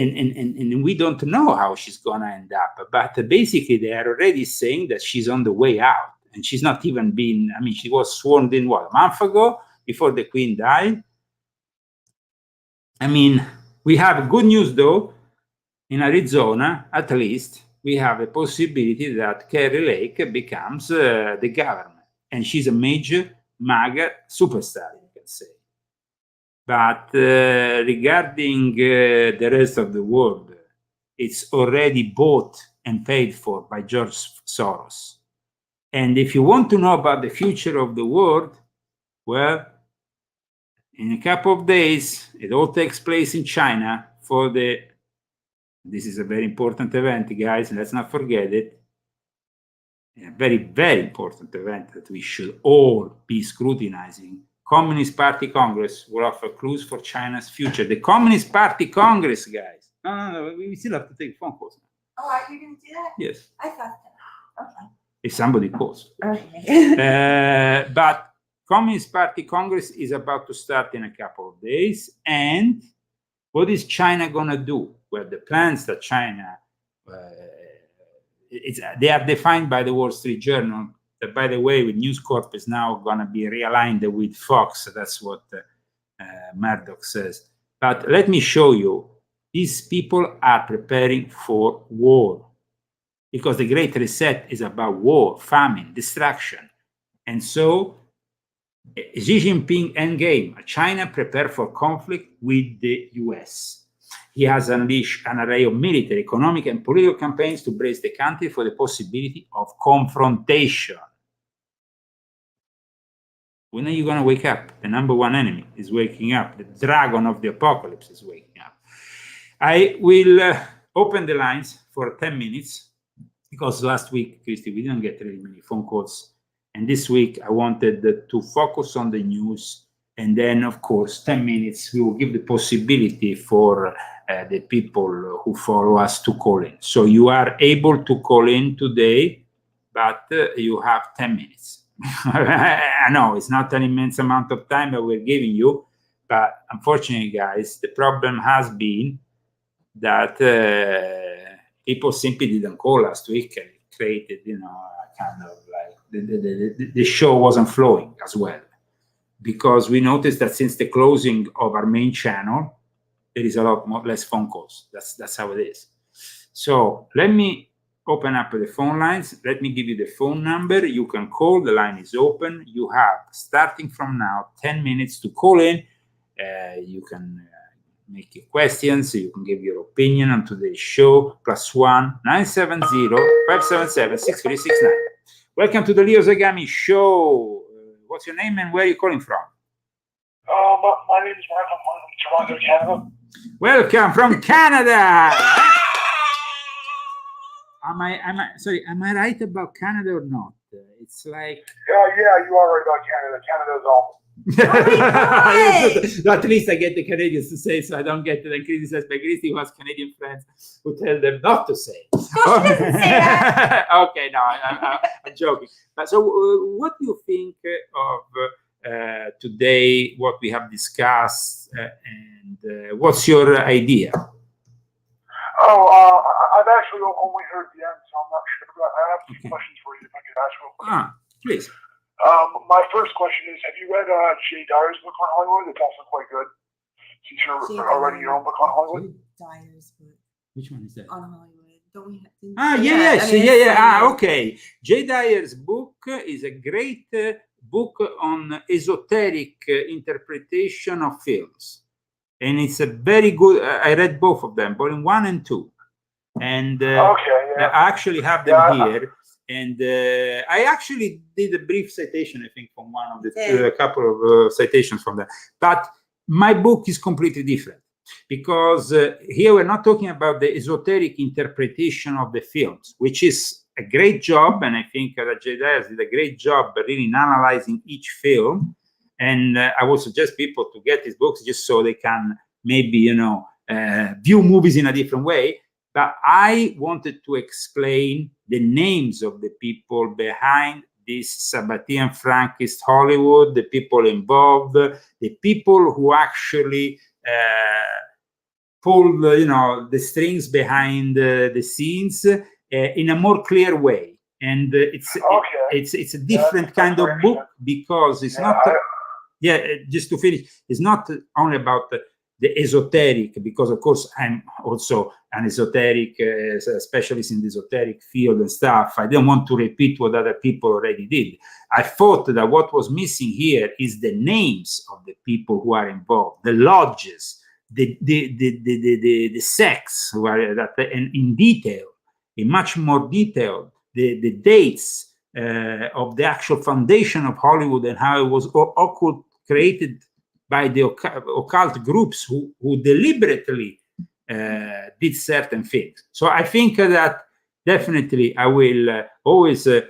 we don't know how she's going to end up. But basically, they are already saying that she's on the way out, and she's not even been, I mean, she was sworn in, what, a month ago, before the Queen died? I mean, we have good news, though. In Arizona, at least, we have a possibility that Kari Lake becomes the government. And she's a major MAGA superstar, you can say. But regarding the rest of the world, it's already bought and paid for by George Soros. And if you want to know about the future of the world, well, in a couple of days, it all takes place in China for this is a very important event, guys, let's not forget it. A very, very important event that we should all be scrutinizing. Communist Party Congress will offer clues for China's future. The Communist Party Congress, guys, No, we still have to take phone calls. Oh, are you going to do that? Yes. I thought that. Okay. If somebody calls. Okay. But Communist Party Congress is about to start in a couple of days. And what is China going to do? Well, the plans that China, they are defined by the Wall Street Journal. That, by the way, with News Corp is now going to be realigned with Fox. That's what Murdoch says. But let me show you. These people are preparing for war. Because the Great Reset is about war, famine, destruction. And so Xi Jinping endgame, China prepare for conflict with the US. He has unleashed an array of military, economic, and political campaigns to brace the country for the possibility of confrontation. When are you going to wake up? The number one enemy is waking up. The dragon of the apocalypse is waking up. I will open the lines for 10 minutes because last week, Christy, we didn't get really many phone calls. And this week, I wanted to focus on the news. And then, of course, 10 minutes, we will give the possibility for the people who follow us to call in. So you are able to call in today, but you have 10 minutes. I know it's not an immense amount of time that we're giving you, but unfortunately, guys, the problem has been that people simply didn't call last week, and it created, kind of like the show wasn't flowing as well, because we noticed that since the closing of our main channel, there is a lot less phone calls. That's how it is. So let me open up the phone lines. Let me give you the phone number. You can call. The line is open. You have, starting from now, 10 minutes to call in. You can make your questions. You can give your opinion on today's show. +1 970 577 6369. Welcome to the Leo Zagami Show. What's your name and where are you calling from? My name is Mark. I'm calling from Toronto, Canada. Welcome from Canada. Am I right about Canada or not? It's like... Yeah, you are right about Canada. Canada is awful. At least I get the Canadians to say, so I don't get the criticized by Christy, who has Canadian friends who tell them not to say. Okay, no, I'm joking. But so, what do you think of today? What we have discussed, and what's your idea? I've actually only heard the end, so I'm not sure. But I have some questions for you if I could ask real quick. Please. My first question is, have you read Jay Dyer's book on Hollywood? It's also quite good. Since you're already your own book on Hollywood. Dyer's book. Which one is that? On Hollywood. Don't we have to... Yeah. Okay. Jay Dyer's book is a great book on esoteric interpretation of films. And it's a very good, I read both of them, volume 1 and 2. And I actually have them here. And I actually did a brief citation, I think, from one of the couple of citations from them. But my book is completely different. Because here we're not talking about the esoteric interpretation of the films, which is a great job. And I think that Jay Dyer did a great job really in analyzing each film. And I would suggest people to get his books just so they can maybe, view movies in a different way. But I wanted to explain the names of the people behind this Sabbatian Frankist Hollywood, the people involved, the people who actually pull, the strings behind the scenes in a more clear way. And it's a different kind of book because it's not... just to finish, it's not only about the esoteric, because of course I'm also an esoteric specialist in the esoteric field and stuff. I didn't want to repeat what other people already did. I thought that what was missing here is the names of the people who are involved, the lodges, the sects who are that, and in detail, in much more detail, the dates of the actual foundation of Hollywood and how it was created by the occult groups who deliberately did certain things. So I think that definitely I will always say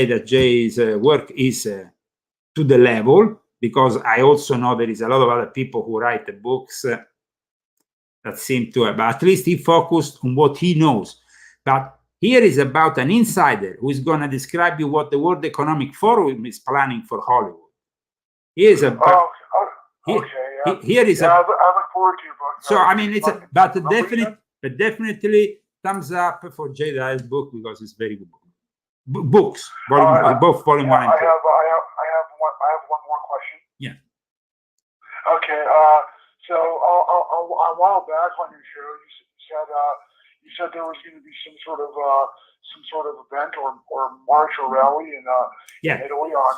that Jay's work is to the level, because I also know there is a lot of other people who write the books that seemed to have, but at least he focused on what he knows. But here is about an insider who is going to describe you what the World Economic Forum is planning for Hollywood. Here is about. Here is I look forward to your book. So I mean, it's but definitely thumbs up for Jay Dyer's book because it's very good book. Books, both volume 1 and 2. I have one more question. Yeah. Okay. So a while back on your show, you said there was going to be some sort of event or march or rally in Italy on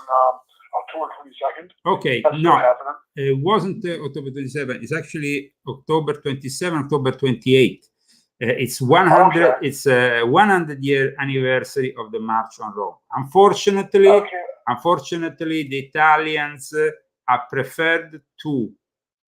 October 22nd. Okay. That's No, happening. it wasn't October 27. It's actually October 27, October 28. It's 100. It's a 100-year anniversary of the March on Rome. Unfortunately, the Italians have preferred to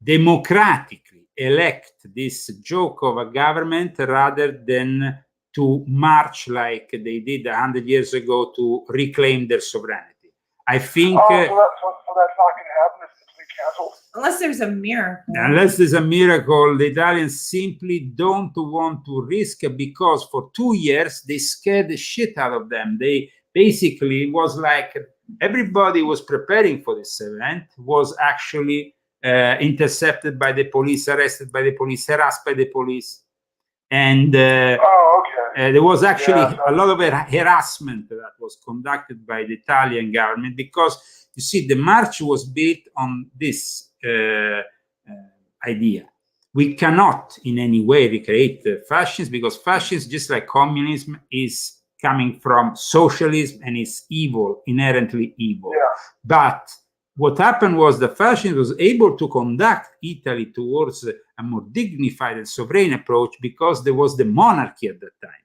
democratically elect this joke of a government rather than to march like they did 100 years ago to reclaim their sovereignty. I think. So that's not going to happen. It's been canceled. Unless there's a miracle. Unless there's a miracle, the Italians simply don't want to risk, because for 2 years they scared the shit out of them. They basically, it was like everybody was preparing for this event, was actually intercepted by the police, arrested by the police, harassed by the police. And there was actually a lot of harassment that was conducted by the Italian government, because you see, the march was built on this idea. We cannot in any way recreate fascism, because fascism, just like communism, is coming from socialism and is evil, inherently evil. But what happened was the fascism was able to conduct Italy towards a more dignified and sovereign approach because there was the monarchy at that time.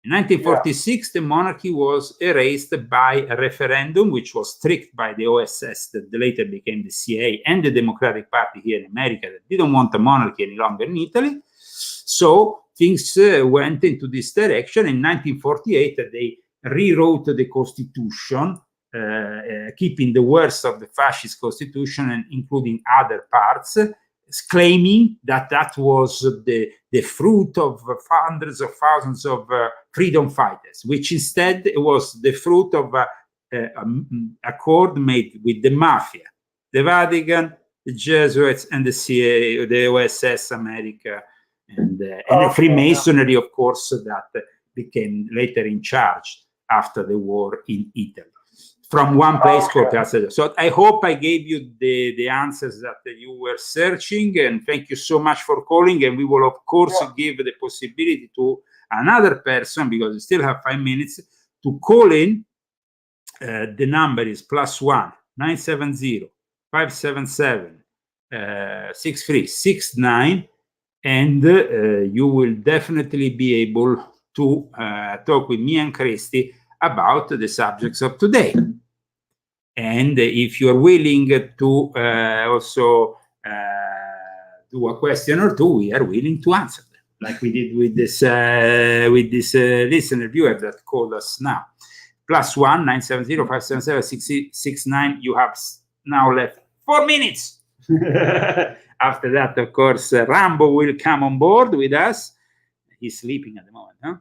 In 1946, the monarchy was erased by a referendum, which was tricked by the OSS, that later became the CIA, and the Democratic Party here in America, that didn't want a monarchy any longer in Italy. So things went into this direction. In 1948, they rewrote the Constitution, keeping the worst of the fascist Constitution and including other parts, claiming that that was the fruit of hundreds of thousands of freedom fighters, which instead was the fruit of an accord made with the mafia, the Vatican, the Jesuits, and the CIA, the OSS America, and the Freemasonry, of course, that became later in charge after the war in Italy. From one place called Piazza. So I hope I gave you the answers that you were searching, and thank you so much for calling. And we will, of course, give the possibility to another person, because we still have 5 minutes, to call in. The number is +1 970 577 6369, and you will definitely be able to talk with me and Christy about the subjects of today. And if you are willing to also do a question or two, we are willing to answer them, like we did with this listener viewer that called us now. +1 970 577 6369. You have now left 4 minutes. After that, of course, Rambo will come on board with us. He's sleeping at the moment, huh?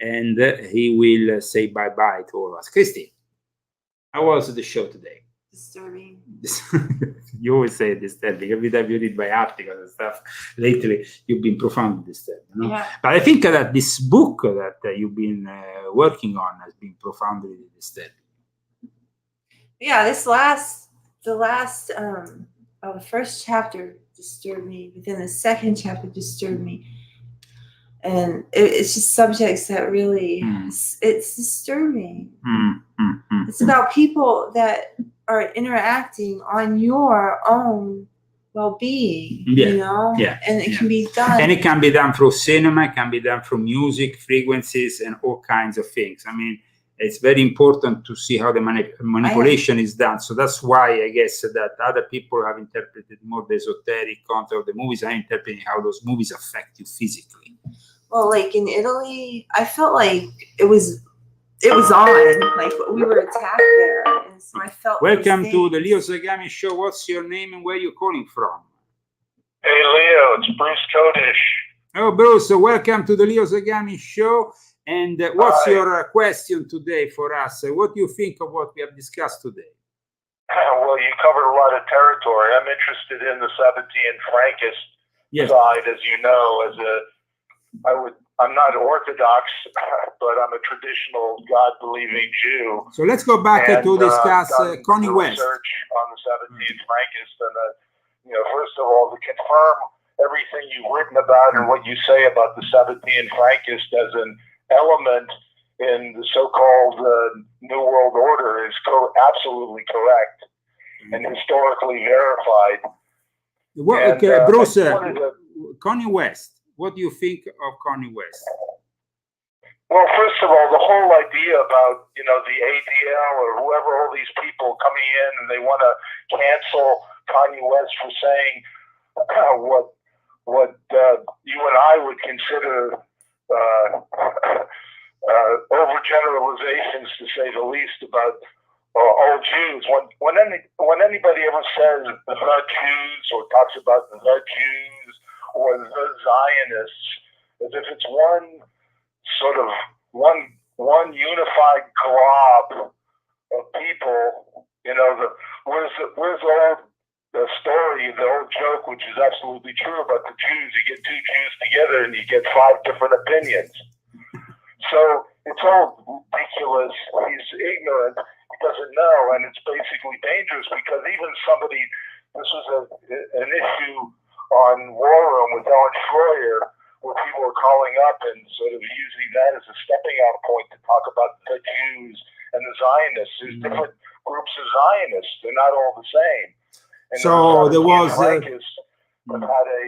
And he will say bye-bye to all of us. Christy, how was the show today? Disturbing. You always say disturbing. Every time you read my articles and stuff, lately you've been profoundly disturbed. You know? Yeah. But I think that this book that you've been working on has been profoundly disturbing. Yeah, the first chapter disturbed me, but then the second chapter disturbed me. And it's just subjects that really, it's disturbing. It's about people that are interacting on your own well-being, you know? And it can be done. And it can be done through cinema, it can be done through music, frequencies, and all kinds of things. I mean, it's very important to see how the manipulation is done. So that's why I guess that other people have interpreted more the esoteric content of the movies. I'm interpreting how those movies affect you physically. Well, like in Italy, I felt like it was on, like we were attacked there, and so I felt. Welcome to the Leo Zagami show. What's your name and where are you calling from? Hey, Leo, it's Bruce Kodish. Oh, Bruce, welcome to the Leo Zagami show. And what's your question today for us? What do you think of what we have discussed today? Well, you covered a lot of territory. I'm interested in the Sabbatean Frankist side, as you know. I'm not Orthodox, but I'm a traditional God-believing Jew. So let's go back to discuss Connie West. Research on the Sabbatean Frankists, and first of all, to confirm everything you've written about and what you say about the Sabbatean Frankist as an element in the so-called New World Order is absolutely correct and historically verified. Bruce, Connie West. What do you think of Connie West? Well, first of all, the whole idea about, the ADL or whoever, all these people coming in and they want to cancel Kanye West for saying what you and I would consider overgeneralizations, to say the least, about all Jews. When anybody ever says the Jews or talks about the Jews or the Zionists, as if it's one sort of one unified glob of people, where's the story, the old joke, which is absolutely true about the Jews. You get two Jews together and you get 5 different opinions. So it's all ridiculous. He's ignorant. He doesn't know, and it's basically dangerous because even somebody, this was an issue on War Room with Ellen Schroyer, where people were calling up and sort of using that as a stepping out point to talk about the Jews and the Zionists. There's different groups of Zionists. They're not all the same. And so there was Frankists have had a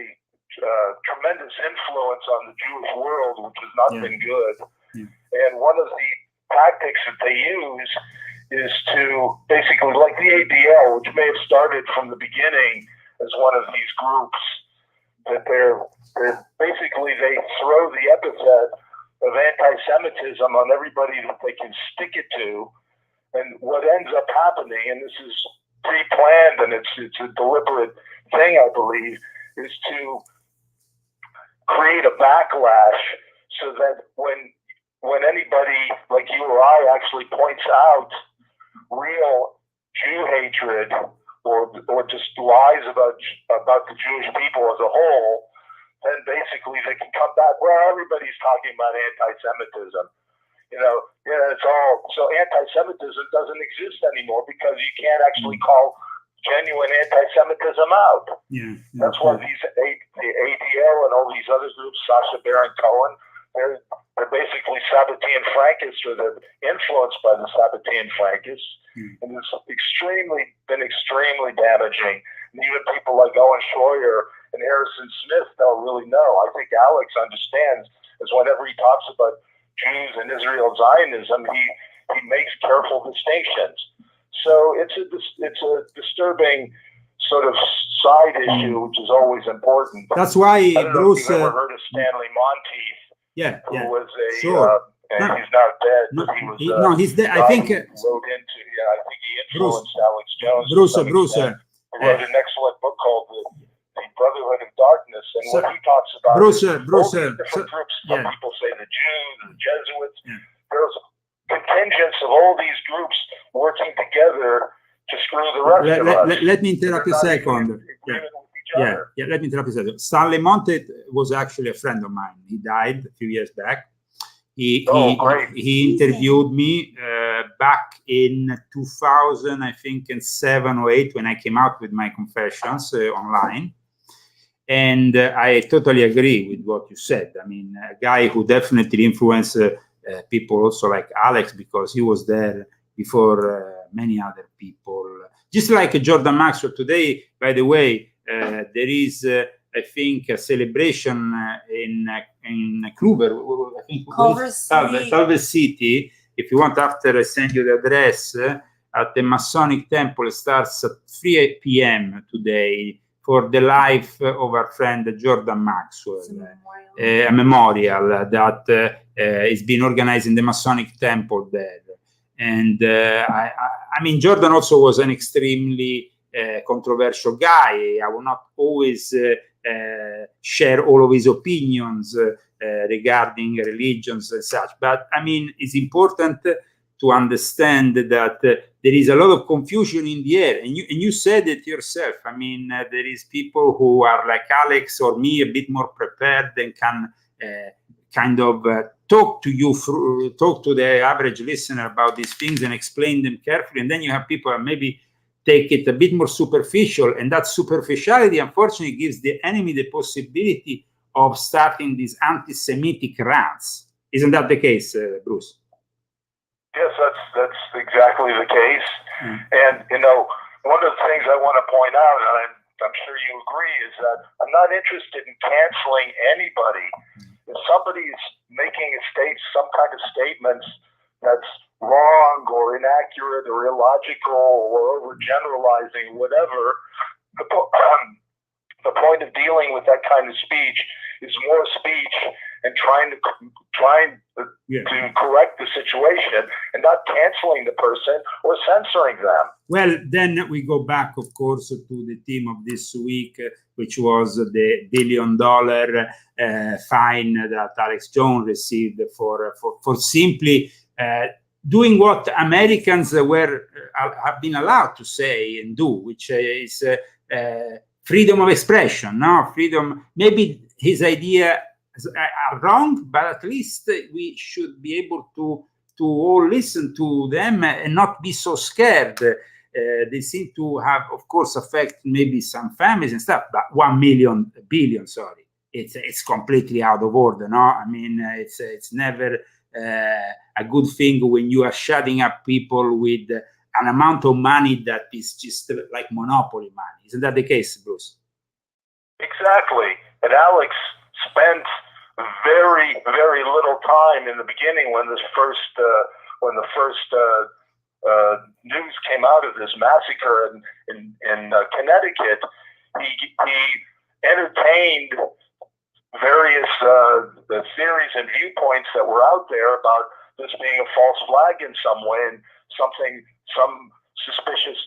tremendous influence on the Jewish world, which has not been good. And one of the tactics that they use is to basically, like the ADL, which may have started from the beginning as one of these groups, that they're basically, they throw the epithet of anti-Semitism on everybody that they can stick it to. And what ends up happening, and this is pre-planned and it's a deliberate thing, I believe, is to create a backlash so that when anybody like you or I actually points out real Jew hatred or just lies about the Jewish people as a whole, then basically they can come back. Well, everybody's talking about anti-Semitism. It's all, so anti-Semitism doesn't exist anymore because you can't actually call genuine anti-Semitism out. That's why the ADL and all these other groups, Sacha Baron Cohen, they're basically Sabbatean Frankists, or they're influenced by the Sabbatean Frankists, and it's been extremely damaging. And even people like Owen Schroyer and Harrison Smith don't really know. I think Alex understands, is whenever he talks about Jews and Israel Zionism, he makes careful distinctions. So it's a disturbing sort of side issue, which is always important. That's why I don't Bruce. know if you've ever heard of Stanley Monteith. Who was sure. and he's now dead. But he was he's dead. I think. I think he influenced Alex Jones. Bruce. He wrote an excellent book called The Brotherhood of Darkness, and what he talks about Bruce, all these different groups. Some people say the Jews, the Jesuits. There's contingents of all these groups working together to screw the rest of us. Let me interrupt a second. Let me interrupt a second. Stanley Monteith was actually a friend of mine. He died a few years back. He interviewed me back in 2000, I think, in 7 or 8, when I came out with my confessions online. And I totally agree with what you said. I mean, a guy who definitely influenced people also like Alex, because he was there before many other people. Just like Jordan Maxwell today, by the way, there is, I think, a celebration in Kluber, I think, Culver City. If you want, after I send you the address, at the Masonic Temple. It starts at 3 p.m. today for the life of our friend Jordan Maxwell, a memorial that is being organized in the Masonic Temple there. And I mean, Jordan also was an extremely controversial guy. I will not always share all of his opinions regarding religions and such. But I mean, it's important to understand that there is a lot of confusion in the air, and you said it yourself. I mean, there is people who are like Alex or me, a bit more prepared and can kind of talk to the average listener about these things and explain them carefully. And then you have people that maybe take it a bit more superficial, and that superficiality, unfortunately, gives the enemy the possibility of starting these anti-Semitic rants. Isn't that the case, Bruce? Yes, that's exactly the case. And, you know, one of the things I want to point out, and I'm sure you agree, is that I'm not interested in canceling anybody. If somebody's making some kind of statements that's wrong or inaccurate or illogical or overgeneralizing, whatever, the point of dealing with that kind of speech is more speech and trying to correct the situation and not canceling the person or censoring them. Well, then we go back, of course, to the theme of this week, which was the $1 billion fine that Alex Jones received for simply doing what Americans have been allowed to say and do, which is freedom of expression. No, freedom. Maybe his idea are wrong, but at least we should be able to all listen to them and not be so scared. They seem to have, of course, affect maybe some families and stuff, but 1 billion, sorry, it's completely out of order. No, I mean, it's never a good thing when you are shutting up people with an amount of money that is just like monopoly money. Isn't that the case, Bruce? Exactly. And Alex spent very, very little time in the beginning when the first news came out of this massacre in Connecticut. He entertained various theories and viewpoints that were out there about this being a false flag in some way and some suspicious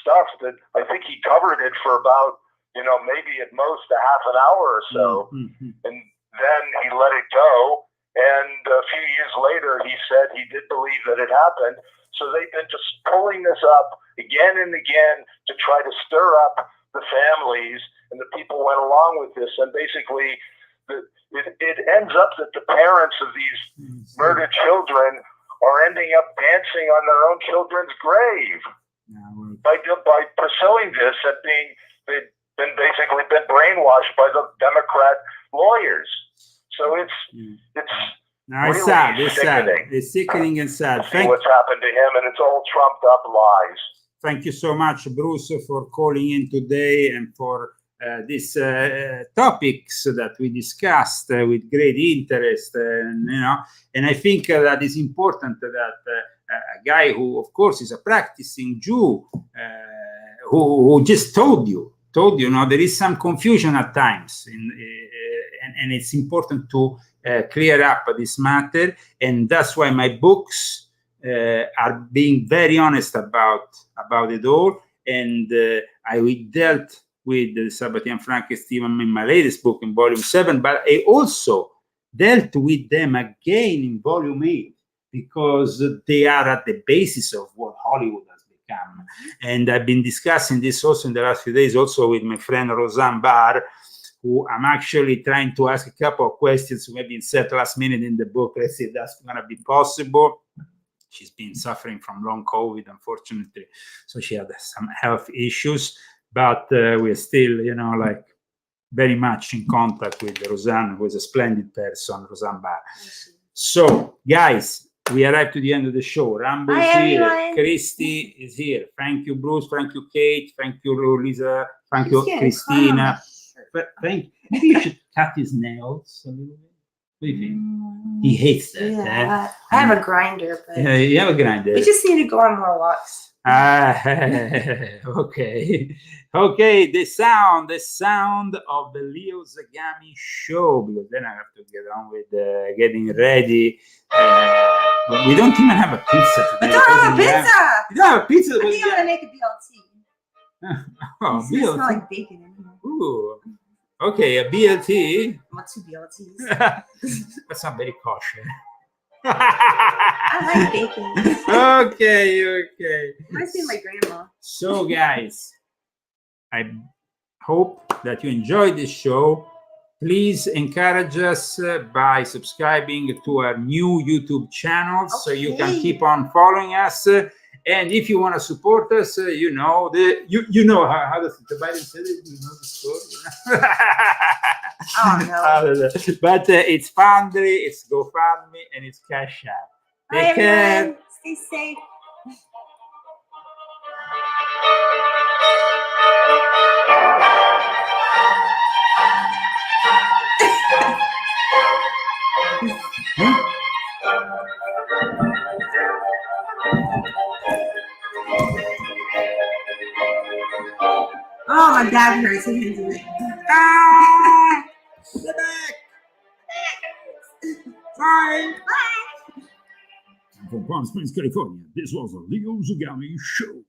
stuff that I think he covered it for about, maybe at most a half an hour or so. Mm-hmm. And then he let it go. And a few years later, he said he did believe that it happened. So they've been just pulling this up again and again to try to stir up the families, and the people went along with this. And basically, it ends up that the parents of these murdered children are ending up dancing on their own children's grave by pursuing this and they've basically been brainwashed by the Democrat lawyers. So it's really sad. It's sickening. Sad. It's sickening and sad. See what's happened to him, and it's all trumped up lies. Thank you so much, Bruce, for calling in today and for these topics that we discussed with great interest. And I think that is important that a guy who, of course, is a practicing Jew, who just told you, there is some confusion at times, and it's important to clear up this matter, and that's why my books are being very honest about it all. And I dealt with the Sabbatean Frankenstein in my latest book in Volume 7, but I also dealt with them again in Volume 8 because they are at the basis of what Hollywood has become. And I've been discussing this also in the last few days, also with my friend Roseanne Barr, who I'm actually trying to ask a couple of questions, maybe insert last minute in the book. Let's see if that's going to be possible. She's been suffering from long COVID, unfortunately, so she had some health issues. But we're still, very much in contact with Roseanne, who is a splendid person, Roseanne Barr. So, guys, we arrived to the end of the show. Rambo is here. Everyone. Christy is here. Thank you, Bruce. Thank you, Kate. Thank you, Lisa. Thank you, Christina. Maybe you should cut his nails a little bit. What do you think? He hates that. Yeah. I have a grinder. But yeah, you have a grinder. We just need to go on more walks. Okay. Okay, the sound of the Leo Zagami show, because then I have to get on with getting ready. We don't even have a pizza today. We don't have a pizza. You don't have a pizza. I think I'm gonna make a BLT. Oh, it smells like bacon in here. Ooh. Okay, a BLT. What, 2 BLTs? That's not very kosher. I like baking. Okay. Reminds me of my grandma. So, guys, I hope that you enjoyed this show. Please encourage us by subscribing to our new YouTube channel, so you can keep on following us. And if you want to support us, you know how does the Biden say it? You know the story. I don't know. But it's Fundly, it's GoFundMe, and it's Cash App. Take care. Everyone. Stay safe. Oh, my back hurts. I can't do it. Get back! Bye! From Palm Springs, California, this was the Leo Zagami Show.